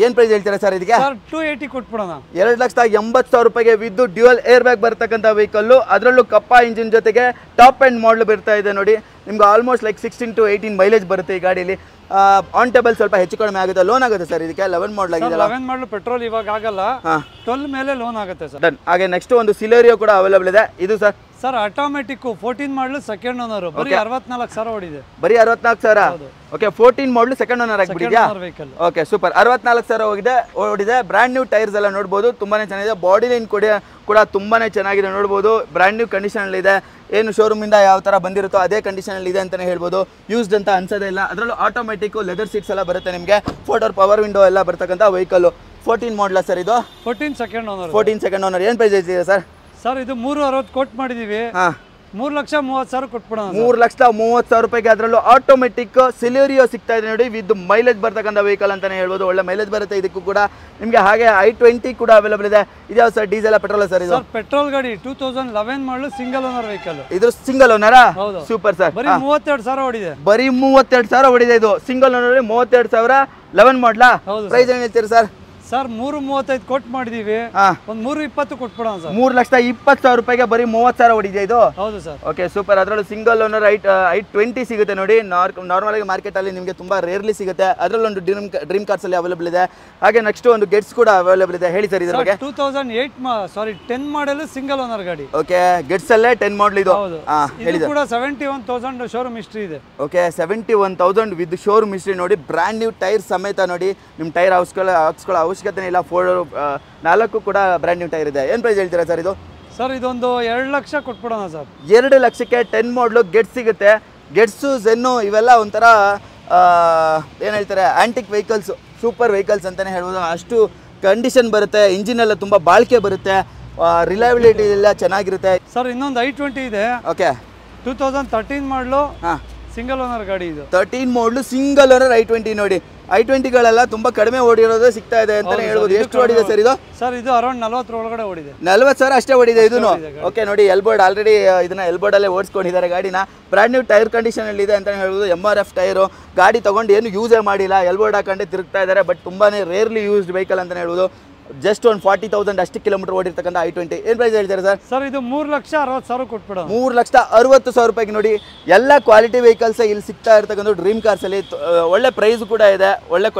ಏನು ಪ್ರೈಸ್ ಹೇಳ್ತೀರಾ ಸರ್ ಇದಕ್ಕೆ? ಸರ್ 280 ಕೊಟ್ಬಿಡೋಣ. 2,80,000 ರೂಪಾಯಿಗೆ ವಿದ್ದು ಡ್ಯೂಯಲ್ ಏರ್ ಬ್ಯಾಗ್ ಬರ್ತಕ್ಕಂಥ ವೆಹಿಕಲ್ಲು, ಅದರಲ್ಲೂ ಕಪ್ಪ ಇಂಜಿನ್ ಜೊತೆಗೆ ಟಾಪ್ ಆ್ಯಂಡ್ ಮಾಡಲ್ ಬರ್ತಾ ಇದೆ. ನೋಡಿ ನಿಮ್ಗೆ ಆಲ್ಮೋಸ್ಟ್ ಲೈಕ್ 16 to 18 ಮೈಲೇಜ್ ಬರುತ್ತೆ ಈ ಗಾಡೀಲಿ. ಆನ್ ಟೇಬಲ್ ಸ್ವಲ್ಪ ಹೆಚ್ಚು ಕಡಿಮೆ ಆಗುತ್ತೆ. ಲೋನ್ ಆಗುತ್ತೆ ಸರ್ ಇದಕ್ಕೆ? 11 ಮಾಡಲ್ ಆಗಿದೆ. 11 ಮಾಡಲು ಪೆಟ್ರೋಲ್ ಇವಾಗ ಆಗಲ್ಲ, 12 ಮೇಲೆ ಲೋನ್ ಆಗುತ್ತೆ ಸರ್. ಡನ್. ಹಾಗೆ ನೆಕ್ಸ್ಟ್ ಒಂದು ಸಿಲೇರಿಯೋ ಕೂಡ ಅವೈಲೇಬಲ್ ಇದೆ. ಇದು sir sir automatic 14 model second owner, ಬರೀ 64,000 ಓಡಿದೆ. ಬರೀ 64,000. ಓಕೆ, 14 ಮಾಡಲು ಸೆಕೆಂಡ್ ಓನರ್ ಆಗಿಬಿಟ್ಟಿದ್ಯಾ? Okay, super. 64,000 ಓಡಿದೆ. ಬ್ರ್ಯಾಂಡ್ ನ್ಯೂ ಟೈರ್ಸ್ ಎಲ್ಲ ನೋಡ್ಬೋದು, ತುಂಬಾನೇ ಚೆನ್ನಾಗಿದೆ. ಬಾಡಿ ಲೈನ್ ಕೂಡ ತುಂಬಾನೇ ಚೆನ್ನಾಗಿದೆ ನೋಡ್ಬೋದು. ಬ್ರ್ಯಾಂಡ್ ನ್ಯೂ ಕಂಡೀಷನ್ ಇದೆ. ಏನು ಶೋರೂಮಿಂದ ಯಾವ ಥರ ಬಂದಿರುತ್ತೋ ಅದೇ ಕಂಡೀಷನಲ್ಲಿ ಇದೆ ಅಂತಲೇ ಹೇಳ್ಬೋದು. ಯೂಸ್ಡ್ ಅಂತ ಅನ್ಸೋದೇ ಇಲ್ಲ. ಅದರಲ್ಲೂ ಆಟೋಮೆಟಿಕ್ ಲೆದರ್ ಸೀಟ್ಸ್ ಎಲ್ಲ ಬರುತ್ತೆ ನಿಮಗೆ. 4 ಡೋರ್ ಪವರ್ ವಿಂಡೋ ಎಲ್ಲ ಬರ್ತಕ್ಕಂಥ ವೆಹಿಕಲ್. 14 ಮಾಡಲ ಸರ್ ಇದು? 14 ಸೆಕೆಂಡ್ ಓನರ್. 14 second owner. ಏನು ಪ್ರೈಸ್ ಇದೆ ಸರ್? ಸರ್ ಇದು 360 ಕೋಟ್ ಮಾಡಿದೀವಿ. 3,30,000 ಕೊಟ್ಬಿಡೋಣ. 3,30,000 ರೂಪಾಯಿಗೆ ಅದರಲ್ಲೂ ಆಟೋಮೆಟಿಕ್ ಸಿಲೇರಿಯೋ ಸಿಗ್ತಾ ಇದೆ ನೋಡಿ, ವಿತ್ ಮೈಲೇಜ್ ಬರ್ತಕ್ಕಂಥ ವೆಹಿಕಲ್ ಅಂತಾನೆ ಹೇಳ್ಬೋದು. ಒಳ್ಳೆ ಮೈಲೇಜ್ ಬರುತ್ತೆ ಇದಕ್ಕೂ ಕೂಡ ನಿಮಗೆ. ಹಾಗೆ i20 ಕೂಡ ಅವೈಲೇಬಲ್ ಇದೆ. ಇದ್ಯಾವ ಸರ್? ಡೀಸೆಲ್ ಪೆಟ್ರೋಲ್ ಸರ್ ಇದು? ಪೆಟ್ರೋಲ್ ಗಾಡಿ 2011 ಮಾಡಲು ಸಿಂಗಲ್ ಓನರ್ ವೆಹಿಕಲ್. ಇದು ಸಿಂಗಲ್ ಓನರಾ? Super sir. ಬರೀ 32,000 ಓಡಿದೆ. ಬರೀ 32,000 ಓಡಿದೆ ಇದು ಸಿಂಗಲ್ ಓನರ್. 32,000 11 ಮಾಡಲಾ? ಪ್ರೈಸ್ ಏನು ಹೇಳ್ತೀರಿ ಸರ್? ಸರ್ 335 ಕೋಟ್ ಮಾಡಿದೀವಿ, ಒಂದು 320 ಕೊಟ್ಬಿಡೋಣ ಸರ್. 3,20,000 ರೂಪಾಯಿಗೆ ಬರೀ 30,000 ಹೊಡಿದೆ ಇದು? ಹೌದು ಸರ್. Okay, super. ಅದರಲ್ಲೂ ಸಿಂಗಲ್ ಓನರ್ i20 ಸಿಗುತ್ತೆ ನೋಡಿ. ನಾರ್ಮಲ್ ಆಗಿ ಮಾರ್ಕೆಟ್ ಅಲ್ಲಿ ನಿಮಗೆ ತುಂಬಾ ರೇರ್ಲಿ ಸಿಗುತ್ತೆ. ಅದರಲ್ಲೂ ಒಂದು ಡ್ರೀಮ್ ಕಾರ್ಸ್ ಅಲ್ಲಿ ಅವೈಲೇಬಲ್ ಇದೆ. ಹಾಗೆ ನೆಕ್ಸ್ಟ್ ಒಂದು ಗೆಟ್ಸ್ ಕೂಡ ಅವೈಲೇಬಲ್ ಇದೆ. ಹೇಳಿ ಸರ್ ಇದ್ರ ಬಗ್ಗೆ. 10 ಮಾಡಲ್ ಸಿಂಗಲ್ ಓನರ್ ಗಾಡಿ. ಓಕೆ, ಗೆಟ್ಸ್ ಅಲ್ಲೇ 10 ಮಾಡಲ್ ಇದು. ಹೇಳಿ ಕೂಡ 71,000 ಶೋರೂಮ್ ಹಿಸ್ಟ್ರಿ ಇದೆ. ಓಕೆ, 71,000 ವಿತ್ ಶೋರೂಮ್ ಹಿಸ್ಟ್ರಿ ನೋಡಿ. ಬ್ರ್ಯಾಂಡ್ ನ್ಯೂ ಟೈರ್ ಸಮೇತ ನೋಡಿ. ನಿಮ್ಮ ಟೈರ್ ಹಾಕ್ಸ್ಕೊಳ್ಳೋ ಅವಶ್ಯಕತೆ ಇಲ್ಲ. 4 ಕೂಡ ಬ್ರ್ಯಾಂಡ್ ನ್ಯೂ ಟೈರ್ ಇದೆ. ಏನು ಪ್ರೈಸ್ ಹೇಳ್ತೀರಾ ಸರ್ ಇದು? ಸರ್ ಇದೊಂದು 2 ಲಕ್ಷ ಕೊಟ್ಬಿಡೋಣ ಸರ್. 2 ಲಕ್ಷಕ್ಕೆ 10 ಮಾಡಲು ಗೆಟ್ಸ್ ಸಿಗುತ್ತೆ. ಗೆಟ್ಸು ಝೆನ್ನು ಇವೆಲ್ಲ ಒಂಥರ ಏನು ಹೇಳ್ತಾರೆ, ಆಂಟಿಕ್ ವೆಹಿಕಲ್ಸ್, ಸೂಪರ್ ವೆಹಿಕಲ್ಸ್ ಅಂತಲೇ ಹೇಳ್ಬೋದು. ಅಷ್ಟು ಕಂಡೀಷನ್ ಬರುತ್ತೆ. ಇಂಜಿನ್ ಎಲ್ಲ ತುಂಬ ಬಾಳಿಕೆ ಬರುತ್ತೆ. ರಿಲಯಬಿಲಿಟಿ ಎಲ್ಲ ಚೆನ್ನಾಗಿರುತ್ತೆ ಸರ್. ಇನ್ನೊಂದು i20 ಇದೆ. ಓಕೆ, 2013 ಮಾಡಲು ಸಿಂಗಲ್ ಓನರ್ ಗಾಡಿ ಇದು. 13 ಮಾಡಲು ಸಿಂಗಲ್ ಓನರ್ i20 ನೋಡಿ. i20ಗಳೆಲ್ಲ ತುಂಬಾ ಕಡಿಮೆ ಓಡಿರೋದು ಸಿಗ್ತಾ ಇದೆ ಅಂತಾನೆ ಹೇಳ್ಬೋದು. ಎಷ್ಟು ಓಡಿದೆ ಸರ್ ಇದು? ಸರ್ ಇದು ಅರೌಂಡ್ 40 ಒಳಗಡೆ ಓಡಿದೆ. 40,000 ಅಷ್ಟೇ ಓಡಿದೆ ಇದನ್ನು. ಓಕೆ, ನೋಡಿ ಎಲ್ಬೋರ್ಡ್ ಆಲ್ರೆಡಿ ಇದನ್ನ ಎಲ್ಬೋರ್ಡ್ ಅಲ್ಲೇ ಓಡಿಸ್ಕೊಂಡಿದ್ದಾರೆ ಗಾಡಿನ. ಬ್ರ್ಯಾಂಡ್ ನ್ಯೂ ಟೈರ್ ಕಂಡೀಷನ್ ಅಲ್ಲಿ ಇದೆ ಅಂತಾನೆ ಹೇಳ್ಬೋದು. MRF tyre. ಗಾಡಿ ತಗೊಂಡು ಏನು ಯೂಸೇ ಮಾಡಿಲ್ಲ, ಎಲ್ಬೋರ್ಡ್ ಹಾಕೊಂಡೆ ತಿರುಗ್ತಾ ಇದ್ದಾರೆ. ಬಟ್ ತುಂಬಾನೇ ರೇರ್ಲಿ ಯೂಸ್ಡ್ ವೆಹಿಕಲ್ ಅಂತಾನೆ ಹೇಳ್ಬೋದು. ಜಸ್ಟ್ ಒಂದು 40,000 ಅಷ್ಟು ಕಿಲೋಮೀಟರ್ ಓಡಿರ್ತಕ್ಕಂಥ i20. ಏನು ಪ್ರೈಸ್ ಹೇಳ್ತಾರೆ ಸರ್? ಸರ್ ಇದು 3,60,000 ಕೊಟ್ಬಿಡೋಣ. 3,60,000 ರೂಪಾಯಿಗೆ ನೋಡಿ. ಎಲ್ಲ ಕ್ವಾಲಿಟಿ ವೆಹಿಕಲ್ಸ್ ಇಲ್ಲಿ ಸಿಗ್ತಾ ಇರ್ತಕ್ಕಂಥ ಡ್ರೀಮ್ ಕಾರ್ಸಲ್ಲಿ. ಒಳ್ಳೆ ಪ್ರೈಸ್ ಕೂಡ ಇದೆ, ಒಳ್ಳೆ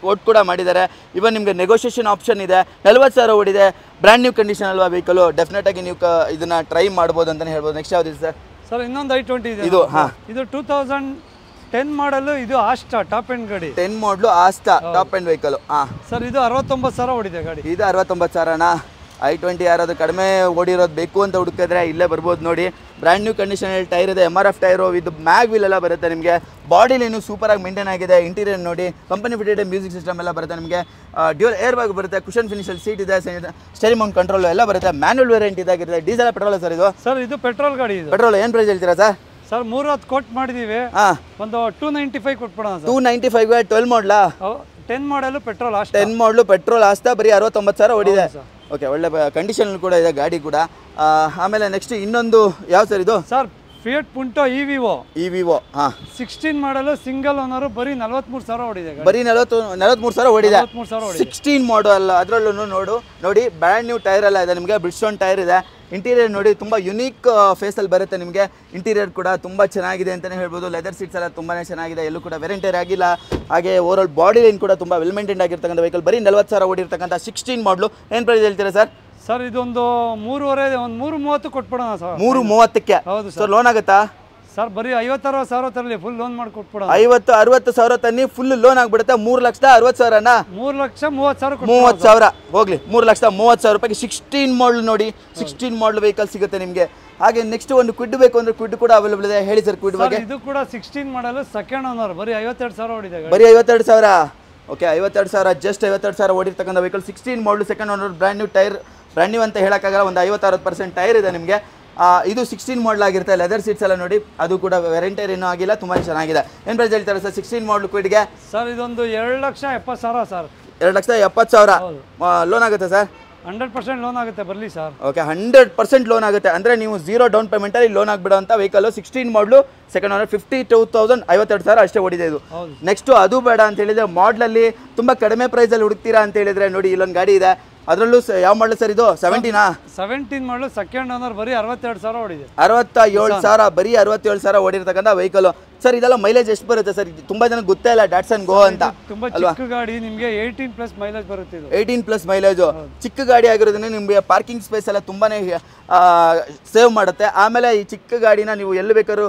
ಕೋಟ್ ಕೂಡ ಮಾಡಿದ್ದಾರೆ. ಇವನ್ ನಿಮಗೆ ನೆಗೋಷಿಯೇಷನ್ ಆಪ್ಷನ್ ಇದೆ. 40,000 ಓಡಿದೆ. ಬ್ರ್ಯಾಂಡ್ ನ್ಯೂ ಕಂಡೀಷನ್ ಅಲ್ವಾ ವೆಹಿಕಲ್. ಡೆಫಿನೆಟ್ ಆಗಿ ನೀವು ಇದನ್ನ ಟ್ರೈ ಮಾಡ್ಬೋದು ಅಂತಾನೆ ಹೇಳ್ಬೋದು. ನೆಕ್ಸ್ಟ್ ಯಾವ್ದು ಸರ್? ಸರ್ ಇನ್ನೊಂದು i20 ಇದೆ. ಇದು 2010 ಮಾಡಲ್. ಇದು ಆಸ್ಟಾ ಟಾಪ್ ಎಂಡ್ ಗಾಡಿ. 10 ಮಾಡಲು Asta top end vehicle. Sir ಇದು 69,000 ಓಡಿದೆ ಗಾಡಿ. ಇದು 69,000ನಾ? i20 ಯಾರಾದ್ರು ಕಡಿಮೆ ಓಡಿರೋದು ಬೇಕು ಅಂತ ಹುಡುಕಿದ್ರೆ ಇಲ್ಲೇ ಬರ್ಬೋದು ನೋಡಿ. ಬ್ರ್ಯಾಂಡ್ ನ್ಯೂ ಕಂಡೀಷನ್ ಟೈರ್ ಇದೆ. MRF tyre. ಇದು ಮ್ಯಾಗ್ ವೀಲ್ ಎಲ್ಲ ಬರುತ್ತೆ ನಿಮಗೆ. ಬಾಡಿ ಲೈನು ಸೂಪರ್ ಆಗಿ ಮೇಂಟೈನ್ ಆಗಿದೆ. ಇಂಟೀರಿಯರ್ ನೋಡಿ, ಕಂಪನಿ ಫಿಟೆಡ್ ಮ್ಯೂಸಿಕ್ ಸಿಸ್ಟಮ್ ಎಲ್ಲ ಬರುತ್ತೆ ನಿಮಗೆ. ಡ್ಯೂಯಲ್ ಏರ್ ಬ್ಯಾಗ್ ಬರುತ್ತೆ. ಕುಷನ್ ಫಿನಿಷಲ್ ಸೀಟ್ ಇದೆ. ಸ್ಟೇರಿಂಗ್ ಮೌಂಟ್ ಕಂಟ್ರೋಲ್ ಎಲ್ಲ ಬರುತ್ತೆ. ಮ್ಯಾನ್ಯುವಲ್ ವೇರಿಯಂಟ್ ಇದಾಗಿರುತ್ತೆ. ಡೀಸೆಲ್ ಪೆಟ್ರೋಲ್ ಸರ್ ಇದು? ಸರ್ ಇದು ಪೆಟ್ರೋಲ್ ಗಾಡಿ. ಇದು ಪೆಟ್ರೋಲ್. ಏನು ಪ್ರೈಸ್ ಹೇಳ್ತೀರಾ ಸರ್? ಸರ್ 310 ಕೋಟ್ ಮಾಡಿದೀವಿ. ಒಂದು 295 ಕೊಟ್ಬಿಡೋಣ ಸರ್. 295 12 ಮಾಡಲಾ? 10 ಮಾಡಲು ಪೆಟ್ರೋಲ್ ಆಸ್ಟಾ. 10 ಮಾಡಲು ಪೆಟ್ರೋಲ್ ಆಸ್ತಾ. ಬರೀ 69,000 ಓಡಿದೆ. ಓಕೆ, ಒಳ್ಳೆ ಕಂಡೀಷನ್ ಕೂಡ ಇದೆ ಗಾಡಿ ಕೂಡ. ಆಮೇಲೆ ನೆಕ್ಸ್ಟ್ ಇನ್ನೊಂದು ಯಾವ ಸರ್ ಇದು? Sir fiat ಪುಂಟೋ EVO. 16 ಮಾಡಲು ಸಿಂಗಲ್ ಓನರ್. ಬರೀ 43,000 ಓಡಿದೆ. ಬರೀ 43,000 ಓಡಿದೆ. 16 ಮಾಡಲ್. ಅದರಲ್ಲೂ ನೋಡಿ ಬ್ರ್ಯಾಂಡ್ ನ್ಯೂ ಟೈರ್ ಎಲ್ಲ ಇದೆ ನಿಮಗೆ. ಬ್ರಿಡ್ಸ್ಟೋನ್ ಟೈರ್ ಇದೆ. ಇಂಟೀರಿಯರ್ ನೋಡಿ ತುಂಬ ಯುನೀಕ್ ಫೇಸಲ್ಲಿ ಬರುತ್ತೆ ನಿಮಗೆ. ಇಂಟೀರಿಯರ್ ಕೂಡ ತುಂಬ ಚೆನ್ನಾಗಿದೆ ಅಂತಲೇ ಹೇಳ್ಬೋದು. ಲೆದರ್ ಸೀಟ್ಸ್ ಎಲ್ಲ ತುಂಬಾ ಚೆನ್ನಾಗಿದೆ. ಎಲ್ಲೂ ಕೂಡ ವೆರೆಂಟೈರ್ ಆಗಿಲ್ಲ. ಹಾಗೆ ಓವರ್ ಬಾಡಿ ಲೈನ್ ಕೂಡ ತುಂಬ ವೆಲ್ ಮೇಂಟೈನ್ ಆಗಿರ್ತಕ್ಕಂಥ ವೆಹಿಕಲ್. ಬರೀ 40,000 ಓಡಿರ್ತಕ್ಕಂಥ 16 ಮಾಡಲು. ಏನು ಪ್ರೈಸ್ ಹೇಳ್ತೀರಾ ಸರ್? ಸರ್ ಇದೊಂದು 3.5 ಒಂದು 330 ಕೊಟ್ಬಿಡೋಣ ಸರ್. 330ಕ್ಕೆ? ಹೌದು ಸರ್. ಲೋನ್ ಆಗುತ್ತಾ ಸರ್ ಬರೀ 50-60 ತರಲಿ ಫುಲ್ ಲೋನ್ ಮಾಡಿ ಕೊಟ್ಬಿಡೋಣ. 50-60 ಸಾವಿರ ತನ್ನಿ ಫುಲ್ ಲೋನ್ ಆಗ್ಬಿಡುತ್ತೆ. 3,60,000 3,30,000 ಹೋಗ್ಲಿ 3,30,000 ರೂಪಾಯಿಗೆ 16 ಮಾಡಲ್ ನೋಡಿ, 16 ಮಾಡಲ್ ವೆಹಿಕಲ್ ಸಿಗುತ್ತೆ ನಿಮಗೆ. ಹಾಗೆ ನೆಕ್ಸ್ಟ್ ಒಂದು ಕ್ವಿಡ್ ಬೇಕು ಅಂದ್ರೆ ಕ್ವಿಡ್ ಕೂಡ ಅವೈಲೇಬಲ್ ಇದೆ. ಹೇಳಿ ಸರ್ ಕ್ವಿಡ್ ಬಗ್ಗೆ. ಇದು ಕೂಡ 16 ಮಾಡಲ್ ಸೆಕೆಂಡ್ ಓನರ್, ಬರೀ 52,000 ಓಡಿದೆ. ಬರೀ 52,000. ಓಕೆ 52,000, ಜಸ್ಟ್ 52,000 ಓಡಿರ್ತಕ್ಕಂಥ vehicle, 16 model second owner, brand new tyre. Brand new ಅಂತ ಹೇಳೋಕ್ಕಾಗಲ್ಲ, ಒಂದು 50-60% ಟೈರ್ ಇದೆ ನಿಮಗೆ. ಇದು 16 ಮಾಡಲ್ ಆಗಿರುತ್ತೆ. ಲೆದರ್ ಸೀಟ್ಸ್ ಎಲ್ಲ ನೋಡಿ, ಅದು ಕೂಡ ವೆರೆಂಟೈರ್ ಏನೂ ಆಗಿಲ್ಲ, ತುಂಬಾ ಚೆನ್ನಾಗಿದೆ. ಏನು ಪ್ರೈಸ್ ಹೇಳ್ತಾರೆ ಸರ್ 16 ಮಾಡಲ್ ಕ್ವಿಡ್ಗೆ? ಸರ್ ಇದೊಂದು 2,70,000 ಸರ್. 2,70,000 ಲೋನ್ ಆಗುತ್ತೆ ಸರ್? 100% ಲೋನ್ ಆಗುತ್ತೆ, ಬರಲಿ ಸರ್. ಓಕೆ 100% ಲೋನ್ ಆಗುತ್ತೆ. ಅಂದರೆ ನೀವು 0 ಡೌನ್ ಪೇಮೆಂಟಲ್ಲಿ ಲೋನ್ ಆಗಿಬಿಡೋಂಥ ವೆಹಿಕಲ್, 16 ಮಾಡಲು ಸೆಕೆಂಡ್ ಓನರ್, 52,000, 52,000 ಅಷ್ಟೇ ಓಡಿದೆ ಇದು. ನೆಕ್ಸ್ಟು ಅದು ಬೇಡ ಅಂತ ಹೇಳಿದರೆ ಮಾಡಲಲ್ಲಿ ತುಂಬ ಕಡಿಮೆ ಪ್ರೈಸಲ್ಲಿ ಹುಡುಕ್ತೀರಾ ಅಂತ ಹೇಳಿದರೆ ನೋಡಿ, ಇಲ್ಲೊಂದು ಗಾಡಿ ಇದೆ. ಅದರಲ್ಲೂ ಯಾವ ಮಾಡಲು ಸರ್ ಇದು? 17 ಮಾಡಲು ಸೆಕೆಂಡ್ ಓನರ್, ಬರೀ 62,000 ಓಡಿದೆ. 67,000, ಬರೀ 67,000 ಓಡಿರ್ತಕ್ಕಂಥ ವೆಹಿಕಲ್ ಸರ್. ಇದೆಲ್ಲ ಮೈಲೇಜ್ ಎಷ್ಟು ಬರುತ್ತೆ ಸರ್? ತುಂಬಾ ಜನ ಗೊತ್ತೇ ಇಲ್ಲ ಡಾಟ್ಸನ್ ಗೋ ಅಂತ. ತುಂಬಾ ಚಿಕ್ಕ ಗಾಡಿ, ನಿಮಗೆ 18+ ಮೈಲೇಜ್ ಬರುತ್ತೆ ಇದು. 18+ ಮೈಲೇಜ್, ಚಿಕ್ಕ ಗಾಡಿ ಆಗಿರೋದ್ರಿಂದ ನಿಮಗೆ ಪಾರ್ಕಿಂಗ್ ಸ್ಪೇಸ್ ಎಲ್ಲ ತುಂಬಾನೇ ಸೇವ್ ಮಾಡುತ್ತೆ. ಆಮೇಲೆ ಈ ಚಿಕ್ಕ ಗಾಡಿನ ನೀವು ಎಲ್ಲಿ ಬೇಕಾದ್ರೂ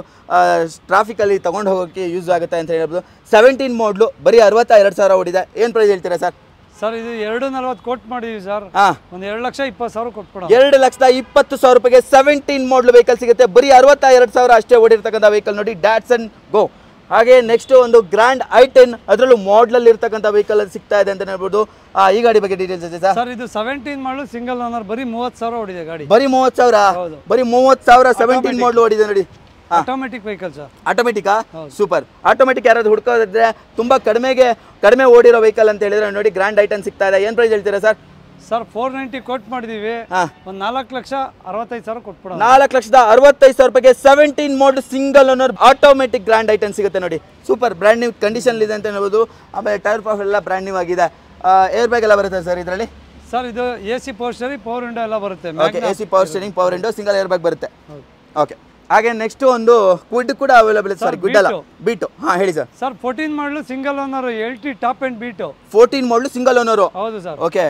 ಟ್ರಾಫಿಕಲ್ಲಿ ತಗೊಂಡು ಹೋಗೋಕ್ಕೆ ಯೂಸ್ ಆಗುತ್ತೆ ಅಂತ ಹೇಳ್ಬೋದು. 17 ಮಾಡಲು, ಬರೀ 62,000 ಓಡಿದೆ. ಏನು ಪ್ರೈಸ್ ಹೇಳ್ತೀರಾ ಸರ್? ಸರ್ ಇದು 2,40 ಕೋಟ್ ಮಾಡಿದೀವಿ ಸರ್. ಒಂದು 2,20,000 ಕೊಟ್ಬಿಡೋಣ. 2,20,000 ರೂಪಾಯಿಗೆ 17 ಮಾಡಲ್ ವೆಹಿಕಲ್ ಸಿಗುತ್ತೆ. ಬರೀ 62,000 ಅಷ್ಟೇ ಓಡಿರ್ತಕ್ಕಂಥ ವೆಹಿಕಲ್ ನೋಡಿ, ಡಾಟ್ಸನ್ ಗೋ. ಹಾಗೆ ನೆಕ್ಸ್ಟ್ ಒಂದು ಗ್ರ್ಯಾಂಡ್ i10, ಅದರಲ್ಲೂ ಮಾಡಲಲ್ಲಿ ಇರ್ತಕ್ಕಂಥ ವೆಹಿಕಲ್ ಸಿಗ್ತಾ ಇದೆ ಅಂತ ಹೇಳ್ಬೋದು. ಈ ಗಾಡಿ ಬಗ್ಗೆ ಡೀಟೇಲ್ಸ್ ಇದೆ ಸರ್? ಸರ್ ಇದು 17 ಮಾಡಲು ಸಿಂಗಲ್ ಓನರ್, ಬರೀ 30,000 ಓಡಿದೆ ಗಾಡಿ. ಬರೀ 30,000? ಬರೀ 30,000 17 ಮಾಡಲ್ ಓಡಿದೆ ನೋಡಿ. Automatic vehicle sir. ಆಟೋಮೆಟಿಕಾ? ಸೂಪರ್. ಆಟೋಮೆಟಿಕ್ ಯಾರಾದ್ರು ಹುಡ್ಕೋದಿದ್ರೆ ತುಂಬಾ ಕಡಿಮೆ ಓಡಿರೋ ವೆಹಿಕಲ್ ಅಂತ ಹೇಳಿದ್ರೆ ನೋಡಿ, ಗ್ರ್ಯಾಂಡ್ i10 ಸಿಗ್ತಾ ಇದೆ. ಏನು ಪ್ರೈಸ್ ಹೇಳ್ತೀರಾ ಸರ್? ಸರ್ 490 ಕೋಟ್ ಮಾಡಿದೀವಿ, ಒಂದು 4,65,000 ಕೊಟ್ಬಿಡೋಣ. 4,65,000 ರೂಪಾಯಿಗೆ 17 model single owner automatic grand i10 ಸಿಗುತ್ತೆ ನೋಡಿ. ಸೂಪರ್, ಬ್ರ್ಯಾಂಡ್ ನ್ಯೂ ಕಂಡೀಷನ್ ಇದೆ ಅಂತ ಹೇಳ್ಬೋದು. ಆಮೇಲೆ ಟೈರ್ ಪಾಫ್ ಎಲ್ಲ ಬ್ರ್ಯಾಂಡ್ ನ್ಯೂ ಆಗಿದೆ. ಏರ್ ಬ್ಯಾಗ್ ಎಲ್ಲ ಬರುತ್ತೆ ಸರ್ ಇದರಲ್ಲಿ? ಸರ್ ಇದು AC power steering, power window ಎಲ್ಲ ಬರುತ್ತೆ. AC power steering, power window, single air bag ಬರುತ್ತೆ. ಓಕೆ. ಹಾಗೆ ನೆಕ್ಸ್ಟ್ ಒಂದು ಕ್ವಿಡ್ ಕೂಡ ಅವೈಲೇಬಲ್ ಇದೆ ಸರ್. ಕ್ವಿಡ್ ಅಲ್ಲ, ಬೀಟು. ಹೇಳಿ sir. Sir 14 model single owner, LT top and beat. 14 model single owner? ಹೌದು sir. Okay,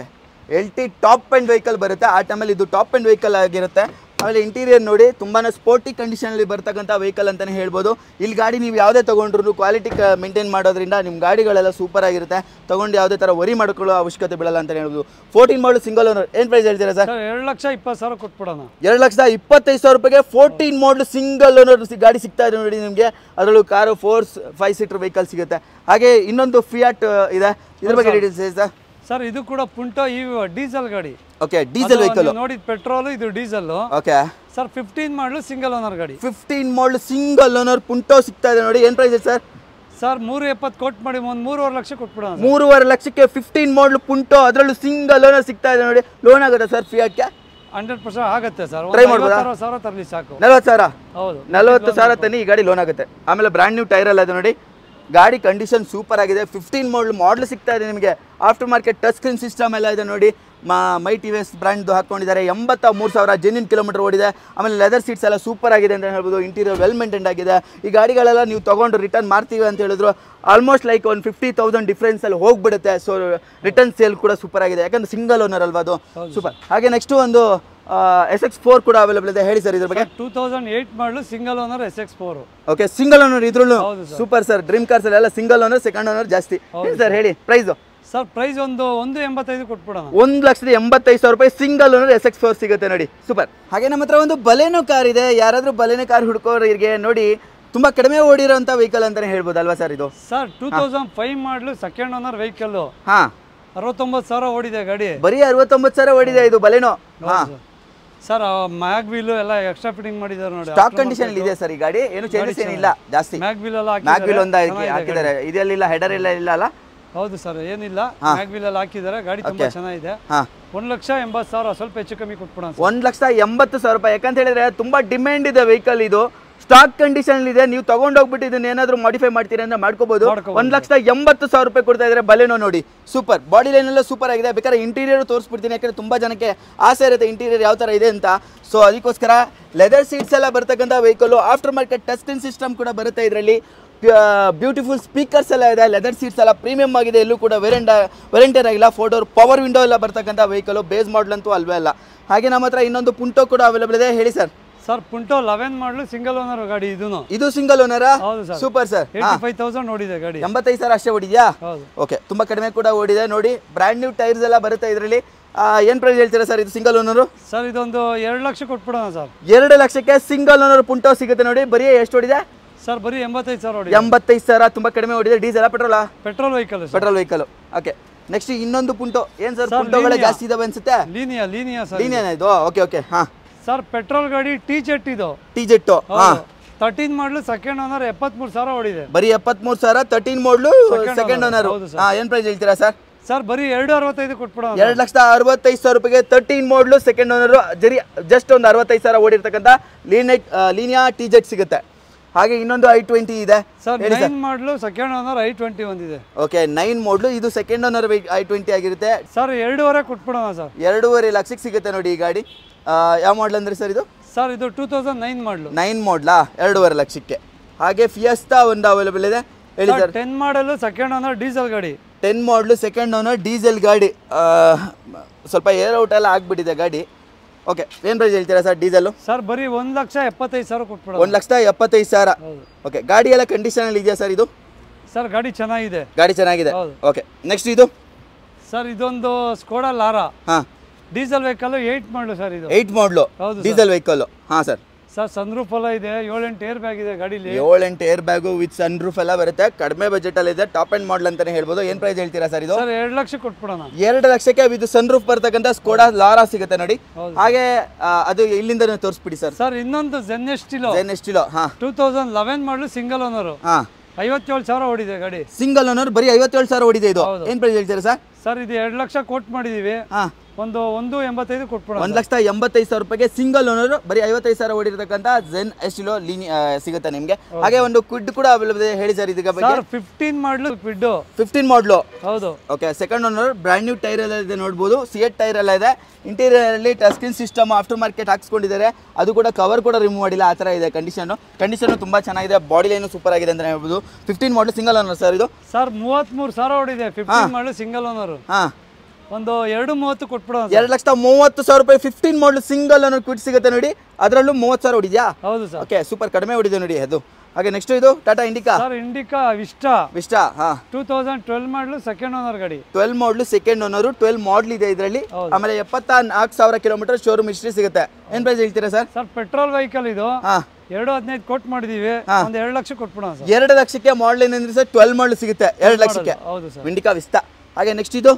LT top and vehicle ಬರುತ್ತೆ. ಆ ಟೈಮಲ್ಲಿ ಇದು ಟಾಪ್ ಅಂಡ್ ವೆಹಿಕಲ್ ಆಗಿರುತ್ತೆ. ಆಮೇಲೆ ಇಂಟೀರಿಯರ್ ನೋಡಿ, ತುಂಬಾ ಸ್ಪೋರ್ಟಿ ಕಂಡೀಷನಲ್ಲಿ ಬರ್ತಕ್ಕಂಥ ವೆಹಿಕಲ್ ಅಂತಲೇ ಹೇಳ್ಬೋದು. ಇಲ್ಲಿ ಗಾಡಿ ನೀವು ಯಾವುದೇ ತೊಗೊಂಡ್ರು ಕ್ವಾಲಿಟಿ ಮೇಂಟೈನ್ ಮಾಡೋದ್ರಿಂದ ನಿಮ್ಮ ಗಾಡಿಗಳೆಲ್ಲ ಸೂಪರ್ ಆಗಿರುತ್ತೆ. ತೊಗೊಂಡು ಯಾವುದೇ ಥರ ವರಿ ಮಾಡ್ಕೊಳ್ಳೋ ಅವಶ್ಯಕತೆ ಬೀಳಲ್ಲ ಅಂತಲೇ ಹೇಳ್ಬೋದು. 14 ಮಾಡಲು ಸಿಂಗಲ್ ಓನರ್. ಏನು ಪ್ರೈಸ್ ಹೇಳ್ತೀರಾ ಸರ್? 2,20,000 ಕೊಟ್ಬಿಡೋಣ. 2,25,000 ರೂಪಾಯಿಗೆ 14 ಮಾಡಲು ಸಿಂಗಲ್ ಓನರ್ ಗಾಡಿ ಸಿಗ್ತಾ ಇದೆ ನೋಡಿ ನಿಮಗೆ. ಅದರಲ್ಲೂ ಕಾರು 4-5 ಸೀಟರ್ ವೆಹಿಕಲ್ ಸಿಗುತ್ತೆ. ಹಾಗೆ ಇನ್ನೊಂದು ಫಿಯಾಟ್ ಇದೆ, ಇದ್ರ ಬಗ್ಗೆ ಡೀಟೇಲ್ಸ್ ಇದೆ ಸರ್? ಸರ್ ಇದು ಕೂಡ ಪುಂಟೋ ಡೀಸೆಲ್ ಗಾಡಿ. Okay, diesel vehicle. ನೋಡಿ ಪೆಟ್ರೋಲ್, ಇದು ಡೀಸೆಲ್. ಓಕೆ ಸರ್ 15 ಮಾಡಲು ಸಿಂಗಲ್ ಓನರ್ ಗಾಡಿ. 15 ಮಾಡಲು ಸಿಂಗಲ್ ಓನರ್ ಪುಂಟೋ ಸಿಗ್ತಾ ಇದೆ ನೋಡಿ. ಏನು ಪ್ರೈಸ್ ಇದೆ ಸರ್? ಸರ್ 370 ಕೋಟ್ ಮಾಡಿ ಒಂದು 3.5 ಲಕ್ಷ ಕೊಟ್ಬಿಡೋಣ. 3.5 ಲಕ್ಷಕ್ಕೆ 15 ಮಾಡಲು ಪುಂಟೋ, ಅದರಲ್ಲೂ ಸಿಂಗಲ್ ಓನರ್ ಸಿಗ್ತಾ ಇದೆ ನೋಡಿ. ಲೋನ್ ಆಗುತ್ತೆ ಸರ್ ಫಿಯಾಟ್ಗೆ? 100% ಆಗುತ್ತೆ ಸರ್. ಟ್ರೈ ಮಾಡ್ಬೋದಾ? 40,000 ತರಲಿ ಸಾಕು. 40,000? ಹೌದು, 40,000 ತನ್ನಿ ಈ ಗಾಡಿ ಲೋನ್ ಆಗುತ್ತೆ. ಆಮೇಲೆ ಬ್ರ್ಯಾಂಡ್ ನ್ಯೂ ಟೈರ್ ಎಲ್ಲ ಇದೆ ನೋಡಿ. ಗಾಡಿ ಕಂಡೀಷನ್ ಸೂಪರ್ ಆಗಿದೆ. 15 ಮಾಡಲ್ ಸಿಗ್ತಾ ಇದೆ ನಿಮಗೆ. After market touch screen system ಎಲ್ಲ ಇದೆ ನೋಡಿ. ಮೈ TVS ಬ್ರ್ಯಾಂಡ್ದು ಹಾಕೊಂಡಿದ್ದಾರೆ. 83,000 ಜೆನ್ಯೂನ್ ಕಿಲೋಮೀಟರ್ ಓಡಿದೆ. ಆಮೇಲೆ ಲೆದರ್ ಸೀಟ್ಸ್ ಎಲ್ಲ ಸೂಪರ್ ಆಗಿದೆ ಅಂತ ಹೇಳ್ಬೋದು. ಇಂಟೀರಿಯರ್ ವೆಲ್ ಮೇಂಟೈನ್ ಆಗಿದೆ. ಈ ಗಾಡಿಗಳೆಲ್ಲ ನೀವು ತೊಗೊಂಡು ರಿಟರ್ನ್ ಮಾಡ್ತೀವಿ ಅಂತ ಹೇಳಿದ್ರು ಆಲ್ಮೋಸ್ಟ್ ಲೈಕ್ ಒಂದು 50,000 ಡಿಫ್ರೆನ್ಸಲ್ಲಿ ಹೋಗ್ಬಿಡುತ್ತೆ. ಸೊ ರಿಟರ್ನ್ ಸೇಲ್ ಕೂಡ ಸೂಪರ್ ಆಗಿದೆ, ಯಾಕಂದ್ರೆ ಸಿಂಗಲ್ ಓನರ್ ಅಲ್ವಾ ಅದು. ಸೂಪರ್. ಹಾಗೆ ನೆಕ್ಸ್ಟ್ ಒಂದು SX4 ಕೂಡ ಅವೈಲೇಬಲ್ ಇದೆ. ಹೇಳಿ ಸರ್ ಇದ್ರ ಬಗ್ಗೆ? 2008 model single owner SX4. Okay, single owner ಇದ್ರಲ್ಲೂ ಸೂಪರ್ ಸರ್. ಡ್ರೀಮ್ ಕಾರ್ಸ್ ಎಲ್ಲ ಸಿಂಗಲ್ ಓನರ್, ಸೆಕೆಂಡ್ ಓನರ್ ಜಾಸ್ತಿ. ಸರ್ ಹೇಳಿ ಪ್ರೈಸ್? ಸರ್ ಪ್ರೈಸ್ ಒಂದು 185 ಕೊಟ್ಬಿಡೋಣ. 1,85,000 ರೂಪಾಯಿ ಸಿಂಗಲ್ ಓನರ್ SX4 ಸಿಗುತ್ತೆ ನೋಡಿ. ಸೂಪರ್. ಹಾಗೆ ನಮ್ಮ ಹತ್ರ ಒಂದು ಬಲೆನೋ ಕಾರ್ ಇದೆ. ಯಾರಾದ್ರೂ ಬಲೆನೋ ಕಾರ್ ಹುಡ್ಕೋರಿಗೆ ನೋಡಿ, ತುಂಬಾ ಕಡಿಮೆ ಓಡಿರೋಂಥ ವೆಹಿಕಲ್ ಅಂತಾನೆ ಹೇಳ್ಬೋದಲ್ವಾ ಸರ್ ಇದು? ಸರ್ 2005 ಮಾಡಲು ಸೆಕೆಂಡ್ ಓನರ್ ವೆಹಿಕಲ್. 69,000 ಓಡಿದೆ ಗಾಡಿ. ಬರೀ 69,000 ಓಡಿದೆ ಇದು ಬಲೆನೋ. ಸರ್ ಮ್ಯಾಗ್ ವೀಲ್ ಎಲ್ಲ ಎಕ್ಸ್ಟ್ರಾ ಫಿಟ್ಟಿಂಗ್ ಮಾಡಿದ್ದಾರೆ ನೋಡಿ. ಸ್ಟಾಕ್ ಕಂಡೀಷನ್ ಇದೆ ಸರ್ ಈ ಗಾಡಿ, ಏನು ಚೇಂಜಸ್ ಏನಿಲ್ಲ ಜಾಸ್ತಿ. ಮ್ಯಾಗ್ ವೀಲ್ ಎಲ್ಲ ಮ್ಯಾಗ್ ವೀಲ್ ಒಂದು ಹಾಕಿದ್ದಾರೆ. ಇದೆಲ್ಲ ಹೆಡರ್ ಇಲ್ಲ ಅಲ್ಲ? ಹೌದು ಸರ್, ಏನಿಲ್ಲ. ಮ್ಯಾಗ್ ವೀಲ್ ಎಲ್ಲ ಹಾಕಿದ್ದಾರೆ. ಗಾಡಿ ತುಂಬಾ ಚೆನ್ನಾಗಿದೆ. 1,80,000 ಸ್ವಲ್ಪ ಹೆಚ್ಚು ಕಮ್ಮಿ ಕೊಟ್ಬಿಡೋಣ. 1,80,000 ರೂಪಾಯಿ. ಯಾಕಂತ ಹೇಳಿದ್ರೆ ತುಂಬಾ ಡಿಮ್ಯಾಂಡ್ ಇದೆ ವೆಹಿಕಲ್ ಇದು. ಸ್ಟಾಕ್ ಕಂಡೀಷನ್ ಇದೆ. ನೀವು ತಗೊಂಡೋಗ್ಬಿಟ್ಟು ಇದನ್ನ ಏನಾದ್ರು ಮಾಡಿಫೈ ಮಾಡ್ತೀರಾ ಅಂದ್ರೆ ಮಾಡ್ಕೋಬಹುದು. 1,80,000 ರೂಪಾಯಿ ಕೊಡ್ತಾ ಇದ್ದಾರೆ ಬಲೆನೋ ನೋಡಿ. ಸೂಪರ್. ಬಾಡಿ ಲೈನ್ ಎಲ್ಲ ಸೂಪರ್ ಆಗಿದೆ. ಬೇಕಾದ್ರೆ ಇಂಟೀರಿಯರ್ ತೋರಿಸ್ಬಿಡ್ತೀನಿ, ಯಾಕಂದ್ರೆ ತುಂಬಾ ಜನಕ್ಕೆ ಆಸೆ ಇರುತ್ತೆ ಇಂಟೀರಿಯರ್ ಯಾವ ತರ ಇದೆ ಅಂತ. ಸೊ ಅದಕ್ಕೋಸ್ಕರ ಲೆದರ್ ಸೀಟ್ಸ್ ಎಲ್ಲ ಬರ್ತಕ್ಕಂಥ vehicle. After market touch screen system ಕೂಡ ಬರುತ್ತೆ ಇದರಲ್ಲಿ. ಬ್ಯೂಟಿಫುಲ್ ಸ್ಪೀಕರ್ಸ್ ಎಲ್ಲ ಇದೆ. ಲೆದರ್ ಸೀಟ್ಸ್ ಎಲ್ಲ ಪ್ರೀಮಿಯಂ ಆಗಿದೆ. ಎಲ್ಲೂ ಕೂಡ ವೆರೆಂಟರ್ ಆಗಿಲ್ಲ. 4 ಪವರ್ ವಿಂಡೋ ಎಲ್ಲ ಬರ್ತಕ್ಕಂಥ ವೆಹಿಕಲ್. ಬೇಸ್ ಮಾಡಲ್ ಅಂತೂ ಅಲ್ವೇ ಅಲ್ಲ. ಹಾಗೆ ನಮ್ಮ ಹತ್ರ ಇನ್ನೊಂದು ಪುಂಟೋ ಕೂಡ ಅವೈಲೇಬಲ್ ಇದೆ. ಹೇಳಿ ಸರ್? ಸರ್ ಪುಂಟೋ 11 ಮಾಡಲು ಸಿಂಗಲ್ ಓನರ್ ಗಾಡಿ ಇದು ಸಿಂಗಲ್ ಓನರಾ? ಹೌದು ಸರ್. Super sir. 85,000 ಓಡಿದೆ ಗಾಡಿ. 85,000 ಅಷ್ಟೇ ಓಡಿದ್ಯಾ? ಹೌದು. ಓಕೆ, ತುಂಬಾ ಕಡಿಮೆ ಕೂಡ ಓಡಿದೆ ನೋಡಿ. ಬ್ರ್ಯಾಂಡ್ ನ್ಯೂ ಟೈರ್ಸ್ ಎಲ್ಲ ಬರುತ್ತೆ ಇದರಲ್ಲಿ. ಏನ್ ಪ್ರೈಸ್ ಹೇಳ್ತೀರಾ ಸರ್ ಇದು ಸಿಂಗಲ್ ಓನರು? ಸರ್ ಇದೊಂದು 2 ಲಕ್ಷ ಕೊಟ್ಬಿಡೋಣ ಸರ್. 2 ಲಕ್ಷಕ್ಕೆ ಸಿಂಗಲ್ ಓನರ್ ಪುಂಟೋ ಸಿಗುತ್ತೆ ನೋಡಿ. ಬರೀ ಎಷ್ಟು ಓಡಿದೆ? ಸರ್ ಬರೀ 85,000 ಓಡಿದೆ. 85,000 ತುಂಬಾ ಕಡಿಮೆ ಓಡಿದೆ. ಡೀಸೆಲ್ ಪೆಟ್ರೋಲಾ? Petrol vehicle. Petrol vehicle. Okay, next ಇನ್ನೊಂದು ಪುಂಟೋ. ಏನ್ ಸರ್ ಪುಂಟೋಗಳೇ ಜಾಸ್ತಿ ಇದಾವೆ ಅನ್ಸುತ್ತೆ? Linea sir. ಲೀನಿಯಾ ಇದು? Okay okay. ಹಾ ಸರ್ ಪೆಟ್ರೋಲ್ ಗಾಡಿ ಟಿ ಜೆಟ್ ಇದು. T Jet 13 model second owner 73,000 ಓಡಿದೆ. ಬರೀ 73,000 13 ಮಾಡಲು ಸೆಕೆಂಡ್ ಓನರ್. ಏನ್ ಪ್ರೈಸ್ ಹೇಳ್ತೀರಾ ಸರ್? ಸರ್ ಬರೀ 265 ಕೊಟ್ಬಿಡೋಣ. 2,65,000 ರೂಪಾಯಿಗೆ 13 ಮಾಡಲು ಸೆಕೆಂಡ್ ಓನರ್. ಜಸ್ಟ್ ಒಂದು 65,000 ಓಡಿರ್ತಕ್ಕಂಥ ಲೀನಿಯಾ ಟಿ ಜೆಟ್ ಸಿಗುತ್ತೆ. ಹಾಗೆ ಇನ್ನೊಂದು i20 ಇದೆ ಸರ್. 9 ಮಾಡಲು ಸೆಕೆಂಡ್ ಓನರ್ i20 ಒಂದಿದೆ. ಓಕೆ, 9 ಮಾಡಲು ಇದು ಸೆಕೆಂಡ್ ಓನರ್ i20 ಆಗಿರುತ್ತೆ. ಸರ್ 2.5 ಕೊಟ್ಬಿಡೋಣ ಸರ್. 2.5 ಲಕ್ಷಕ್ಕೆ ಸಿಗುತ್ತೆ ನೋಡಿ ಈ ಗಾಡಿ. ಯಾವ ಮಾಡಲ್ ಅಂದ್ರೆ ಸರ್ ಇದು? ಸರ್ ಇದು 2009 ಮಾಡಲು. 9 ಮಾಡಲಾ? 2.5 ಲಕ್ಷಕ್ಕೆ. ಹಾಗೆ ಫಿಯಸ್ಟಾ ಒಂದು ಅವೈಲೇಬಲ್ ಇದೆ. ಹೇಳಿ ಸರ್. 10 ಮಾಡಲು ಸೆಕೆಂಡ್ ಓನರ್ ಡೀಸೆಲ್ ಗಾಡಿ. 10 ಮಾಡಲು ಸೆಕೆಂಡ್ ಓನರ್ ಡೀಸೆಲ್ ಗಾಡಿ. ಸ್ವಲ್ಪ ಏರ್ ಔಟ್ ಎಲ್ಲ ಆಗ್ಬಿಟ್ಟಿದೆ ಗಾಡಿ. ಓಕೆ, ಏನು ಪ್ರೈಸ್ ಹೇಳ್ತೀರಾ ಸರ್ ಡೀಸೆಲ್? ಸರ್ ಬರೀ 1,75,000 ಕೊಟ್ಬಿಡೋಣ. 1,75,000. ಓಕೆ, ಗಾಡಿ ಎಲ್ಲ ಕಂಡೀಷನ್ ಅಲ್ಲಿ ಇದೆಯಾ ಸರ್ ಇದು? ಸರ್ ಗಾಡಿ ಚೆನ್ನಾಗಿದೆ. ಗಾಡಿ ಚೆನ್ನಾಗಿದೆ. ಓಕೆ, ನೆಕ್ಸ್ಟ್ ಇದು ಸರ್ ಇದೊಂದು ಸ್ಕೋಡಾ ಲಾರಾ. ಹಾ, ಡೀಸೆಲ್ ವೆಹಿಕಲ್ 8 ಮಾಡಲು ಸರ್ ಇದು. 8 ಮಾಡಲು ಡೀಸೆಲ್ ವೆಹಿಕಲ್. ಹಾ ಸರ್. ಸರ್ ಸನ್ರೂಫ್ ಎಲ್ಲ ಇದೆ. 7-8 ಏರ್ ಬ್ಯಾಗ್ ಇದೆ ಗಾಡಿಲಿ. 7-8 ಏರ್ ಬ್ಯಾಗು ವಿತ್ ಸನ್ರೂಫ್ ಎಲ್ಲ ಬರುತ್ತೆ. ಕಡಿಮೆ ಬಜೆಟ್ ಅಲ್ಲಿ ಇದೆ. ಟಾಪ್ ಎಂಡ್ ಮಾಡಲ್ ಅಂತಾನೆ ಹೇಳ್ಬೋದು. ಏನ್ ಪ್ರೈಸ್ ಹೇಳ್ತೀರಾ ಸರ್ ಇದು? ಸರ್ 2 ಲಕ್ಷ ಕೊಟ್ಬಿಡೋಣ. 2 ಲಕ್ಷಕ್ಕೆ ವಿತ್ ಸನ್ರೂಫ್ ಬರ್ತಕ್ಕಂಥ ಸ್ಕೋಡಾ ಲಾರಾ ಸಿಗುತ್ತೆ ನೋಡಿ. ಹಾಗೆ ಅದು ಇಲ್ಲಿಂದ ತೋರಿಸ್ಬಿಡಿ ಸರ್. ಸರ್ ಇನ್ನೊಂದು ಜೆನ್ ಎಸ್ಟಿಲೋ. ಹಾ, 2011 ಮಾಡಲು ಸಿಂಗಲ್ ಓನರ್. ಹಾ, 57,000 ಓಡಿದೆ ಗಾಡಿ. ಸಿಂಗಲ್ ಓನರ್ ಬರೀ 57,000 ಓಡಿದೆ ಇದು. ಏನ್ ಪ್ರೈಸ್ ಹೇಳ್ತೀರಾ ಸರ್? ಸರ್ ಇದು 2 ಲಕ್ಷ ಕೊಟ್ ಮಾಡಿದೀವಿ. ಒಂದು 1,85 ಕೊಟ್ಬಿಡೋಣ. 1,85,000 ರೂಪಾಯಿಗೆ ಸಿಂಗಲ್ ಓನರ್ ಬರೀ 55,000 ಓಡಿರ್ತಕ್ಕಂಥ ಜೆನ್ ಎಸ್ಟಿಲೋ ಸಿಗುತ್ತೆ ನಿಮ್ಗೆ. ಹಾಗೆ ಒಂದು ಕ್ವಿಡ್ ಕೂಡ ಅವೈಲೇಬಲ್ ಇದೆ. ಹೇಳಿ ಸರ್ ಇದಕ್ಕೆ ಬಗ್ಗೆ. 15 ಮಾಡಲು ಕ್ವಿಡ್. 15 ಮಾಡಲು. ಹೌದು. Okay, second owner brand new tyre ಎಲ್ಲ ಇದೆ ನೋಡ್ಬೋದು. ಸಿಯೆಟ್ ಟೈರ್ ಎಲ್ಲ ಇದೆ. ಇಂಟೀರಿಯರ್ ಅಲ್ಲಿ touch screen system after market ಹಾಕ್ಸ್ಕೊಂಡಿದ್ದಾರೆ. ಅದು ಕೂಡ ಕವರ್ ಕೂಡ ರಿಮೂವ್ ಮಾಡಿಲ್ಲ. ಆ ಥರ ಇದೆ ಕಂಡೀಷನ್ ತುಂಬಾ ಚೆನ್ನಾಗಿದೆ. ಬಾಡಿ ಲೈನು ಸೂಪರ್ ಆಗಿದೆ ಅಂತ ಹೇಳ್ಬೋದು. 15 ಮಾಡಲು ಸಿಂಗಲ್ ಓನರ್ ಸರ್ ಇದು. ಸರ್ 33,000 ಓಡಿದೆ. 15 ಮಾಡಲು ಸಿಂಗಲ್ ಓನರ್. ಹಾ, ಒಂದು 2.30 ಕೊಟ್ಬಿಡೋಣ. 2,30,000 ರೂಪಾಯಿ 15 ಮಾಡಲು ಸಿಂಗಲ್ ಓನರ್ ಕ್ವಿಟ್ ಸಿಗುತ್ತೆ ನೋಡಿ. ಅದರಲ್ಲೂ 30,000 ಓಡಿದ್ಯಾ? ಹೌದು ಸರ್. ಓಕೆ, ಸೂಪರ್ ಕಡಿಮೆ ಓಡಿದೆ ನೋಡಿ ಅದು. ಹಾಗೆ ನೆಕ್ಸ್ಟ್ ಇದು Tata Indica. Sir Indica Vista. ಹಾ, 2012 ಮಾಡಲು ಸೆಕೆಂಡ್ ಓನರ್ ಗಾಡಿ. 12 ಮಾಡಲು ಸೆಕೆಂಡ್ ಓನರ್. 12 ಮಾಡಲ್ ಇದೆ ಇದರಲ್ಲಿ. ಆಮೇಲೆ 74,000 ಕಿಲೋಮೀಟರ್ ಶೋರೂಮ್ ಹಿಸ್ಟ್ರಿ ಸಿಗುತ್ತೆ. ಏನ್ ಪ್ರೈಸ್ ಹೇಳ್ತೀರಾ ಸರ್? ಸರ್ ಪೆಟ್ರೋಲ್ ವೆಹಿಕಲ್ ಇದು. ಹಾ, 2.15 ಕೊಟ್ ಮಾಡಿದೀವಿ. ಒಂದು 2 ಲಕ್ಷ ಕೊಟ್ಬಿಡೋಣ ಸರ್. 2 ಲಕ್ಷಕ್ಕೆ ಮಾಡಲ್ ಏನಂದ್ರೆ ಸರ್ 12 ಮಾಡಲ್ ಸಿಗುತ್ತೆ 2 ಲಕ್ಷಕ್ಕೆ. ಹೌದು ಸರ್. Indica Vista. ಹಾಗೆ ನೆಕ್ಸ್ಟ್ ಇದು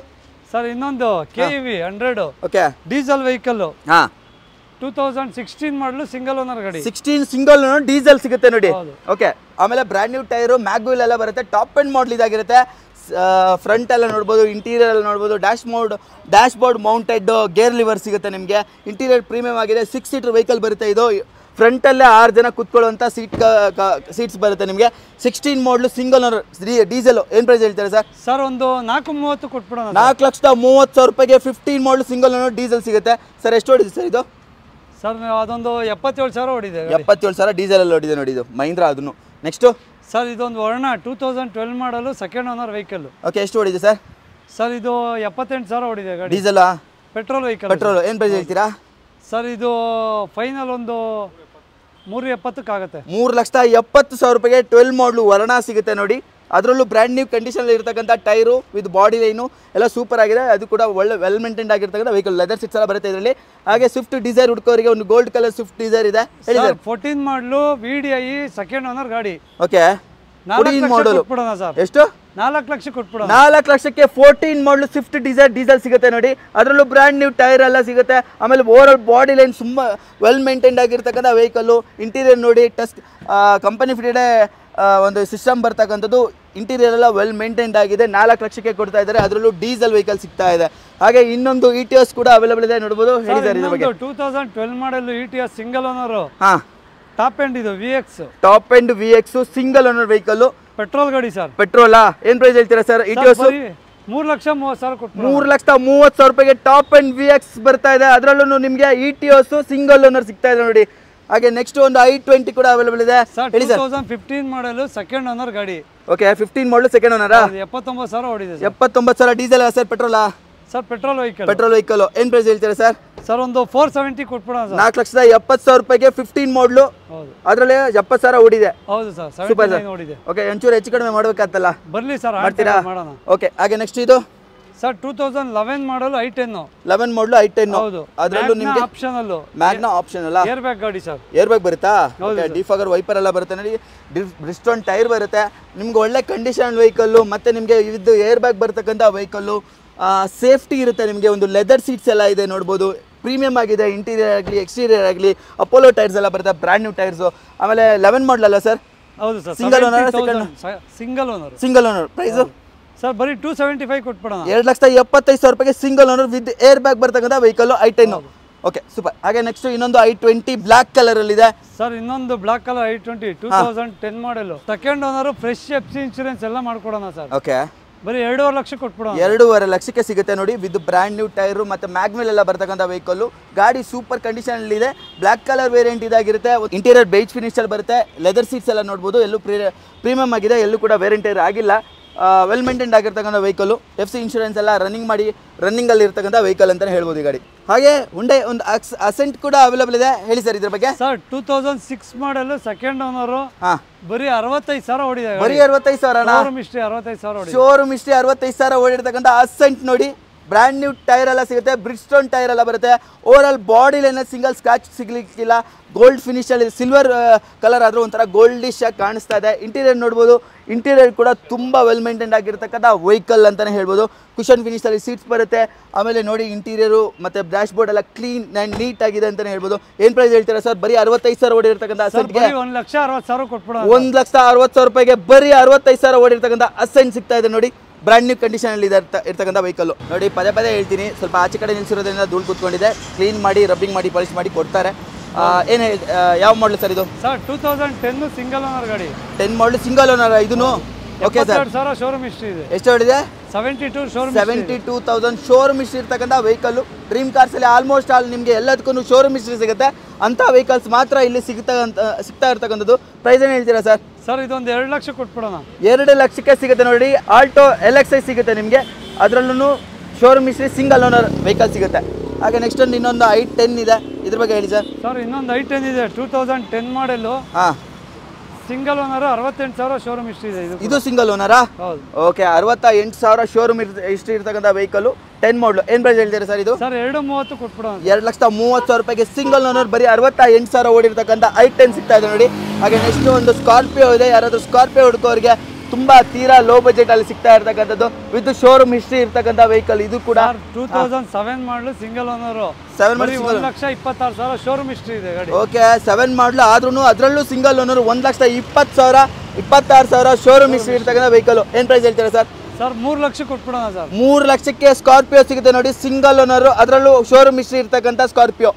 ಸರ್ ಇನ್ನೊಂದು KEV 100. Okay, diesel vehicle. ಹಾ, 2016 ಮಾಡಲು ಸಿಂಗಲ್ ಓನರ್ ಗಾಡಿ. 16 ಸಿಂಗಲ್ ಓನರ್ ಡೀಸೆಲ್ ಸಿಗುತ್ತೆ ನೋಡಿ. ಓಕೆ, ಆಮೇಲೆ ಬ್ರ್ಯಾಂಡ್ ನ್ಯೂ ಟೈರು ಮ್ಯಾಗ್ವಿಲ್ ಎಲ್ಲ ಬರುತ್ತೆ. ಟಾಪ್ ಎಂಡ್ ಮಾಡಲ್ ಇದಾಗಿರುತ್ತೆ. ಫ್ರಂಟ್ ಎಲ್ಲ ನೋಡ್ಬೋದು, ಇಂಟೀರಿಯರ್ ಎಲ್ಲ ನೋಡ್ಬೋದು. Dash board mounted gear liver ಸಿಗುತ್ತೆ ನಿಮಗೆ. ಇಂಟೀರಿಯರ್ ಪ್ರೀಮಿಯಂ ಆಗಿದೆ. 6 ಸೀಟರ್ ವೆಹಿಕಲ್ ಬರುತ್ತೆ ಇದು. ಫ್ರಂಟಲ್ಲೇ 6 ಜನ ಕೂತ್ಕೊಳ್ಳುವಂಥ ಸೀಟ್ಸ್ ಬರುತ್ತೆ ನಿಮಗೆ. 16 ಮಾಡಲು ಸಿಂಗಲ್ ಓನರ್ ಡೀಸೆಲ್. ಏನು ಪ್ರೈಸ್ ಹೇಳ್ತಾರೆ ಸರ್? ಸರ್ ಒಂದು 4.30 ಕೊಟ್ಬಿಡೋಣ. 4,30,000 ರೂಪಾಯಿಗೆ 15 ಮಾಡಲು ಸಿಂಗಲ್ ಓನರ್ ಡೀಸೆಲ್ ಸಿಗುತ್ತೆ. ಸರ್ ಎಷ್ಟು ಓಡಿದೆ ಸರ್ ಇದು? ಸರ್ ಅದೊಂದು 77,000 ಓಡಿದೆ. 77,000 ಡೀಸೆಲಲ್ಲಿ ಓಡಿದೆ ನೋಡಿ ಇದು. ಮಹೀಂದ್ರಾ ಅದನ್ನು. ನೆಕ್ಸ್ಟು ಸರ್ ಇದೊಂದು ವರ್ಣ 2012 ಮಾಡಲು ಸೆಕೆಂಡ್ ಓನರ್ ವೆಹಿಕಲ್. ಓಕೆ, ಎಷ್ಟು ಓಡಿದೆ ಸರ್? ಸರ್ ಇದು 78,000 ಓಡಿದೆ ಗಾಡಿ. ಡೀಸೆಲಾ? Petrol vehicle. ಪೆಟ್ರೋಲ್. ಏನು ಪ್ರೈಸ್ ಹೇಳ್ತೀರಾ ಸರ್? ಇದು ಫೈನಲ್ ಒಂದು 3.70 ಆಗುತ್ತೆ. 3,70,000 ರೂಪಾಯಿಗೆ 12 ಮಾಡಲು ವರ್ಣ ಸಿಗುತ್ತೆ ನೋಡಿ. ಅದರಲ್ಲೂ ಬ್ರ್ಯಾಂಡ್ ನ್ಯೂ ಕಂಡೀಷನ್ ಇರತಕ್ಕಂಥ ಟೈರು ವಿತ್ ಬಾಡಿ ಲೈನು ಎಲ್ಲ ಸೂಪರ್ ಆಗಿದೆ. ಅದು ಕೂಡ ಒಳ್ಳೆ ವೆಲ್ ಮೇಂಟೈನ್ ಆಗಿರ್ತಕ್ಕಂಥ ವೆಹಿಕಲ್. ಲೆದರ್ ಸೀಟ್ಸ್ ಎಲ್ಲ ಬರುತ್ತೆ ಇದರಲ್ಲಿ. ಹಾಗೆ ಸ್ವಿಫ್ಟ್ ಡಿಸೈರ್ ಹುಡುಕೋರಿಗೆ ಒಂದು ಗೋಲ್ಡ್ ಕಲರ್ ಸ್ವಿಫ್ಟ್ ಡಿಸೈರ್ ಇದೆ. ಹೇಳಿ sir. 14 model VDI second owner ಗಾಡಿ. ಓಕೆ, 4 ಲಕ್ಷ ಕೊಟ್ಬಿಡೋಣ ಸರ್. ಎಷ್ಟು? 4 ಲಕ್ಷ ಕೊಟ್ಬಿಡೋಣ. 4 ಲಕ್ಷಕ್ಕೆ 14 ಮಾಡಲು ಸ್ವಿಫ್ಟ್ ಡಿಸೈರ್ ಡೀಸೆಲ್ ಸಿಗುತ್ತೆ ನೋಡಿ. ಅದರಲ್ಲೂ ಬ್ರ್ಯಾಂಡ್ ನ್ಯೂ ಟೈರ್ ಎಲ್ಲ ಸಿಗುತ್ತೆ. ಆಮೇಲೆ ಓವರ್ ಆಲ್ ಬಾಡಿ ಲೈನ್ ತುಂಬ ವೆಲ್ ಮೇಂಟೈನ್ಡ್ ಆಗಿರ್ತಕ್ಕಂಥ ವೆಹಿಕಲ್ಲು. ಇಂಟೀರಿಯರ್ ನೋಡಿ, ಕಂಪನಿ ಫಿಟೆಡ್ ಒಂದು ಸಿಸ್ಟಮ್ ಬರ್ತಕ್ಕಂಥದ್ದು. ಇಂಟೀರಿಯರ್ ಎಲ್ಲ ವೆಲ್ ಮೇಂಟೈನ್ಡ್ ಆಗಿದೆ. 4 ಲಕ್ಷಕ್ಕೆ ಕೊಡ್ತಾ ಇದ್ದಾರೆ. ಅದರಲ್ಲೂ ಡೀಸೆಲ್ ವೆಹಿಕಲ್ ಸಿಗ್ತಾ ಇದೆ. ಹಾಗೆ ಇನ್ನೊಂದು ETS ಕೂಡ ಅವೈಲೇಬಲ್ ಇದೆ ನೋಡ್ಬೋದು. ಹೇಳಿ ಸರ್ ಇದ್ರ ಬಗ್ಗೆ. 2012 ಮಾಡಲು ETS ಸಿಂಗಲ್ ಓನರ್. ಹಾ, ಟಾಪ್ ಎಂಡ್ ಇದು VX. Top end VX single owner vehicle. Petrol ಗಾಡಿ ಸರ್. ಪೆಟ್ರೋಲಾ? ಏನ್ ಪ್ರೈಸ್ ಹೇಳ್ತೀರಾ ಸರ್? ETS 3,30,000 ಕೊಟ್ಟು. 3,30,000 ರೂಪಾಯಿಗೆ ಟಾಪ್ ಎಂಡ್ VX ಬರ್ತಾ ಇದೆ. ಅದರಲ್ಲೂ ನಿಮಗೆ ETS ಸಿಂಗಲ್ ಓನರ್ ಸಿಗ್ತಾ ಇದೆ ನೋಡಿ. ಹಾಗೆ ನೆಕ್ಸ್ಟ್ ಒಂದು i20 ಕೂಡ ಅವೈಲೇಬಲ್ ಇದೆ. ಹೇಳಿ ಸರ್. 2015 ಮಾಡಲು ಸೆಕೆಂಡ್ ಓನರ್ ಗಾಡಿ. ಓಕೆ, 15 ಮಾಡಲು ಸೆಕೆಂಡ್ ಓನರಾ? 79,000 ಓಡಿದೆ. 79,000 ಡೀಸೆಲ್ ಸರ್? ಪೆಟ್ರೋಲಾ? Sir petrol vehicle. Petrol vehicle. ಏನು ಪ್ರೈಸ್ ಹೇಳ್ತೀರಾ ಸರ್? ಸರ್ ಒಂದು 470 ಕೊಟ್ಬಿಡೋಣ ಸರ್. 4,70,000 ರೂಪಾಯಿಗೆ 15 ಮಾಡಲು, ಹೌದು ಅದರಲ್ಲಿ 70,000 ಓಡಿದೆ. ಹೌದು ಸರ್, ಸೂಪರ್ ಸರ್. 79 ಓಡಿದೆ. ಓಕೆ, ಒಂಚೂರು ಹೆಚ್ಚು ಕಡಿಮೆ ಮಾಡ್ಬೇಕಾಗ್ತಲ್ಲ, ಬರ್ಲಿ ಸರ್, ಮಾಡ್ತೀರಾ? ಮಾಡೋಣ. ಓಕೆ, ಹಾಗೆ ನೆಕ್ಸ್ಟ್ ಇದು ಸರ್ 2011 ಮಾಡಲ್ i10. 11 ಮಾಡಲು i10. ಹೌದು, ಅದರಲ್ಲೂ ನಿಮಗೆ ಆಪ್ಷನಲ್ ಮ್ಯಾಗ್ನಾ ಆಪ್ಷನ್ ಅಲ್ಲ, ಏರ್ ಬ್ಯಾಗ್ ಗಾಡಿ ಸರ್. ಏರ್ ಬ್ಯಾಗ್ ಬರುತ್ತಾ? ಓಕೆ, ಡಿಫಾಗರ್ ವೈಪರ್ ಎಲ್ಲ ಬರುತ್ತೆ ನೋಡಿ, ಬ್ರಿಸ್ಟೋನ್ ಟೈರ್ ಬರುತ್ತೆ ನಿಮ್ಗೆ, ಒಳ್ಳೆ ಕಂಡೀಷನ್ ವೆಹಿಕಲ್ಲು, ಮತ್ತೆ ನಿಮಗೆ ಇದು ಏರ್ ಬ್ಯಾಗ್ ಬರ್ತಕ್ಕಂಥ ವೆಹಿಕಲ್ಲು, ಸೇಫ್ಟಿ ಇರುತ್ತೆ ನಿಮಗೆ. ಒಂದು ಲೆದರ್ ಸೀಟ್ಸ್ ಎಲ್ಲ ಇದೆ ನೋಡ್ಬೋದು, ಪ್ರೀಮಿಯಂ ಆಗಿದೆ. ಇಂಟೀರಿಯರ್ ಆಗಲಿ ಎಕ್ಸ್ಟೀರಿಯರ್ ಆಗಲಿ ಅಪೋಲೋ ಟೈರ್ಸ್ ಎಲ್ಲ ಬರುತ್ತೆ, ಬ್ರ್ಯಾಂಡ್ ನ್ಯೂ ಟೈರ್ಸು. ಆಮೇಲೆ 11 ಮಾಡಲ್ ಅಲ್ಲ ಸರ್? ಹೌದು sir, single owner, single owner. Price sir ಬರೀ 275 ಕೊಟ್ಬಿಡೋಣ. 2,75,000 ರೂಪಾಯಿಗೆ single owner with air bag ಬರ್ತಕ್ಕಂಥ ವೆಹಿಕಲ್ i10. Okay, super. ಹಾಗೆ ನೆಕ್ಸ್ಟ್ ಇನ್ನೊಂದು i20 ಬ್ಲಾಕ್ ಕಲರ್ ಅಲ್ಲಿ ಇದೆ ಸರ್. ಇನ್ನೊಂದು black colour i20 2010 model, second owner, fresh FC insurance ಎಲ್ಲ ಮಾಡ್ಕೊಡೋಣ ಸರ್. ಓಕೆ, ಬರೀ 2.5 ಲಕ್ಷ ಕೊಟ್ಬಿಡೋಣ. 2.5 ಲಕ್ಷಕ್ಕೆ ಸಿಗುತ್ತೆ ನೋಡಿ, ವಿತ್ ಬ್ರ್ಯಾಂಡ್ ನ್ಯೂ ಟೈರು ಮತ್ತೆ ಮ್ಯಾಗ್ವೆಲ್ ಎಲ್ಲ ಬರ್ತಕ್ಕಂಥ ವೆಹಿಕಲ್. ಗಾಡಿ ಸೂಪರ್ ಕಂಡೀಷನ್ ಅಲ್ಲಿ ಇದೆ. ಬ್ಲಾಕ್ ಕಲರ್ ವೇರಿಯಂಟ್ ಇದಾಗಿರುತ್ತೆ. ಇಂಟೀರಿಯರ್ ಬೇಜ್ ಫಿನಿಶ್ ಅಲ್ಲಿ ಬರುತ್ತೆ. ಲೆದರ್ ಸೀಟ್ಸ್ ಎಲ್ಲ ನೋಡ್ಬೋದು, ಎಲ್ಲೂ ಪ್ರೀಮಿಯಂ ಆಗಿದೆ, ಎಲ್ಲೂ ಕೂಡ ವೇರಿಯಂಟ್ ಆಗಿಲ್ಲ. ವೆಲ್ ಮೇಂಟೈನ್ಡ್ ಆಗಿರ್ತಕ್ಕಂಥ ವೆಹಿಕಲ್. ಎಫ್ ಸಿ ಇನ್ಶೂರೆನ್ಸ್ ಎಲ್ಲ ರನ್ನಿಂಗ್ ಅಲ್ಲಿ ಇರ್ತಕ್ಕಂಥ ವೆಹಿಕಲ್ ಅಂತಾನೆ ಹೇಳ್ಬೋದು ಈ ಗಾಡಿ. ಹಾಗೆ ಹುಂಡೈ ಒಂದು ಅಸೆಂಟ್ ಕೂಡ ಅವೈಲೇಬಲ್ ಇದೆ, ಹೇಳಿ ಸರ್ ಇದ್ರ ಬಗ್ಗೆ. ಸರ್ 2006 ಮಾಡೆಲ್, ಸೆಕೆಂಡ್ ಓನರ್, ಬರೀ 65,000 ಓಡಿದೆ. ಬರೀ 65,000? ಶೋರೂಮ್ ಹಿಸ್ಟ್ರಿ 65,000 ಓಡಿದೆ. ಶೋರೂಮ್ ಹಿಸ್ಟ್ರಿ 65,000 ಓಡಿರ್ತಕ್ಕಂಥ ಅಸೆಂಟ್ ನೋಡಿ, ಬ್ರ್ಯಾಂಡ್ ನ್ಯೂ ಟೈರ್ ಎಲ್ಲ ಸಿಗುತ್ತೆ, ಬ್ರಿಡ್ಸ್ಟೋನ್ ಟೈರ್ ಎಲ್ಲ ಬರುತ್ತೆ. Over all body line single scratch ಸಿಗ್ಲಿಕ್ಕಿಲ್ಲ. ಗೋಲ್ಡ್ ಫಿನಿಶ್ ಅಲ್ಲಿ, ಸಿಲ್ವರ್ ಕಲರ್ ಆದ್ರೂ ಒಂಥರ ಗೋಲ್ಡಿಶ್ ಆಗಿ ಕಾಣಿಸ್ತಾ ಇದೆ. ಇಂಟೀರಿಯರ್ ನೋಡ್ಬೋದು, ಇಂಟೀರಿಯರ್ ಕೂಡ ತುಂಬಾ ವೆಲ್ ಮೇಂಟೈನ್ಡ್ ಆಗಿರ್ತಕ್ಕಂಥ ವೆಹಿಕಲ್ ಅಂತಾನೆ ಹೇಳ್ಬೋದು. ಕುಷನ್ ಫಿನಿಶ್ ಅಲ್ಲಿ ಸೀಟ್ಸ್ ಬರುತ್ತೆ. ಆಮೇಲೆ ನೋಡಿ ಇಂಟೀರಿಯರು ಮತ್ತೆ ಡ್ಯಾಶ್ ಬೋರ್ಡ್ ಎಲ್ಲ ಕ್ಲೀನ್ ಆ್ಯಂಡ್ ನೀಟ್ ಆಗಿದೆ ಅಂತಾನೆ ಹೇಳ್ಬೋದು. ಏನ್ ಪ್ರೈಸ್ ಹೇಳ್ತೀರಾ ಸರ್? ಬರೀ 65,000 ಓಡಿರ್ತಕ್ಕಂಥ ಅಸೆಂಟ್ಗೆ 1,60,000 ಕೊಟ್ಬಿಡೋಣ. 1,60,000 ರೂಪಾಯಿಗೆ ಬರೀ 65,000 ಓಡಿರ್ತಕ್ಕಂಥ ಅಸೆಂಟ್ ಸಿಗ್ತಾ ಇದೆ ನೋಡಿ, ಬ್ರ್ಯಾಂಡ್ ನ್ಯೂ ಕಂಡೀಷನ್ ಅಲ್ಲಿ ಇರ್ತಕ್ಕಂಥ ವೆಹಿಕಲ್ ನೋಡಿ. ಪದೇ ಹೇಳ್ತೀನಿ, ಸ್ವಲ್ಪ ಆಚೆ ಕಡೆ ನಿಲ್ಸಿರೋದ್ರಿಂದ ಧೂಳು ಕೂತ್ಕೊಂಡಿದೆ. ಕ್ಲೀನ್ ಮಾಡಿ, ರಬ್ಬಿಂಗ್ ಮಾಡಿ, ಪಾಲಿಶ್ ಮಾಡಿ ಕೊಡ್ತಾರೆ. ಏನು ಯಾವ ಮಾಡಲ್ ಸರ್ ಇದು? ಸರ್ 2010 ಸಿಂಗಲ್ ಓನರ್ ಗಾಡಿ. 10 ಮಾಡಲ್ ಸಿಂಗಲ್ ಓನರ್ ಇದನ್ನು. ಓಕೆ ಸರ್, 72,000 ಶೋರೂಮ್ ಹಿಸ್ಟ್ರಿ ಇದೆ. ಎಷ್ಟು ಹೊಡಿದೆ? 72 ಶೋರೂಮ್ 72,000 ಶೋರೂಮ್ ಹಿಸ್ಟ್ರಿ ಇರ್ತಕ್ಕಂಥ ವೆಹಿಕಲ್. ಡ್ರೀಮ್ ಕಾರ್ಸ್ ಅಲ್ಲಿ ಆಲ್ಮೋಸ್ಟ್ ಆಲ್ ನಿಮಗೆ ಎಲ್ಲದಕ್ಕೂ ಶೋರೂಮ್ ಹಿಸ್ಟ್ರಿ ಸಿಗುತ್ತೆ. ಅಂತ ವೆಹಿಕಲ್ಸ್ ಮಾತ್ರ ಇಲ್ಲಿ ಸಿಗ್ತಾ ಇರ್ತಕ್ಕಂಥದ್ದು. ಪ್ರೈಸ್ ಏನು ಹೇಳ್ತೀರಾ ಸರ್? ಸರ್ ಇದೊಂದು 2 ಲಕ್ಷ ಕೊಟ್ಬಿಡೋಣ. 2 ಲಕ್ಷಕ್ಕೆ ಸಿಗುತ್ತೆ ನೋಡಿ. ಆಲ್ಟೋ LXi ಸಿಗುತ್ತೆ ನಿಮಗೆ, ಅದರಲ್ಲೂ showroom history single owner vehicle ಸಿಗುತ್ತೆ. ಹಾಗೆ ನೆಕ್ಸ್ಟ್ ಇನ್ನೊಂದು i10 ಇದೆ, ಇದ್ರ ಬಗ್ಗೆ ಹೇಳಿ ಸರ್. ಸರ್ ಇನ್ನೊಂದು i10 ಇದೆ, 2010 model, single owner, 68,000 showroom history ಇದೆ. ಇದು ಸಿಂಗಲ್ ಓನರಾ? ಹೌದು. ಓಕೆ, 68,000 ಶೋರೂಮ್ ಹಿಸ್ಟ್ರಿ ಇರ್ತಕ್ಕಂಥ ವೆಹಿಕಲ್. 10 ಮಾಡಲು. ಏನು ಪ್ರೈಸ್ ಹೇಳ್ತೀರಾ ಸರ್ ಇದು? ಸರ್ 2,30,000 ಕೊಟ್ಬಿಡೋಣ. 2,30,000 ರೂಪಾಯಿಗೆ ಸಿಂಗಲ್ ಓನರ್, ಬರೀ 68,000 ಓಡಿರ್ತಕ್ಕಂಥ i10 ಸಿಗ್ತಾ ಇದೆ ನೋಡಿ. ಹಾಗೆ ನೆಕ್ಸ್ಟ್ ಒಂದು ಸ್ಕಾರ್ಪಿಯೋ ಇದೆ. ಯಾರಾದರೂ ಸ್ಕಾರ್ಪಿಯೋ ಹುಡುಕೋರಿಗೆ ತುಂಬಾ ತೀರಾ ಲೋ ಬಜೆಟ್ ಅಲ್ಲಿ ಸಿಗ್ತಾ ಇರ್ತಕ್ಕಂಥದ್ದು, ವಿತ್ ಶೋರೂಮ್ ಹಿಸ್ಟ್ರಿ ಇರ್ತಕ್ಕಂಥ ವೆಹಿಕಲ್. ಇದು ಕೂಡ 2007 ಮಾಡಲು, ಸಿಂಗಲ್ ಓನರ್, 1,26,000 ಶೋರೂಮ್ ಹಿಸ್ಟ್ರಿ ಇದೆ ಗಾಡಿ. ಓಕೆ, 7 ಮಾಡಲು ಆದ್ರೂ ಅದರಲ್ಲೂ ಸಿಂಗಲ್ ಓನರ್, 1,20,000 26,000 ಶೋರೂಮ್ ಹಿಸ್ಟ್ರಿ ಇರ್ತಕ್ಕಂಥ ವೆಹಿಕಲ್. ಏನ್ ಪ್ರೈಸ್ ಹೇಳ್ತೀರಾ ಸರ್? ಸರ್ 3 ಲಕ್ಷ ಕೊಟ್ಬಿಡೋಣ ಸರ್. 3 ಲಕ್ಷಕ್ಕೆ ಸ್ಕಾರ್ಪಿಯೋ ಸಿಗುತ್ತೆ ನೋಡಿ, ಸಿಂಗಲ್ ಓನರ್, ಅದರಲ್ಲೂ ಶೋರೂಮ್ ಹಿಸ್ಟ್ರಿ ಇರ್ತಕ್ಕಂಥ ಸ್ಕಾರ್ಪಿಯೋ.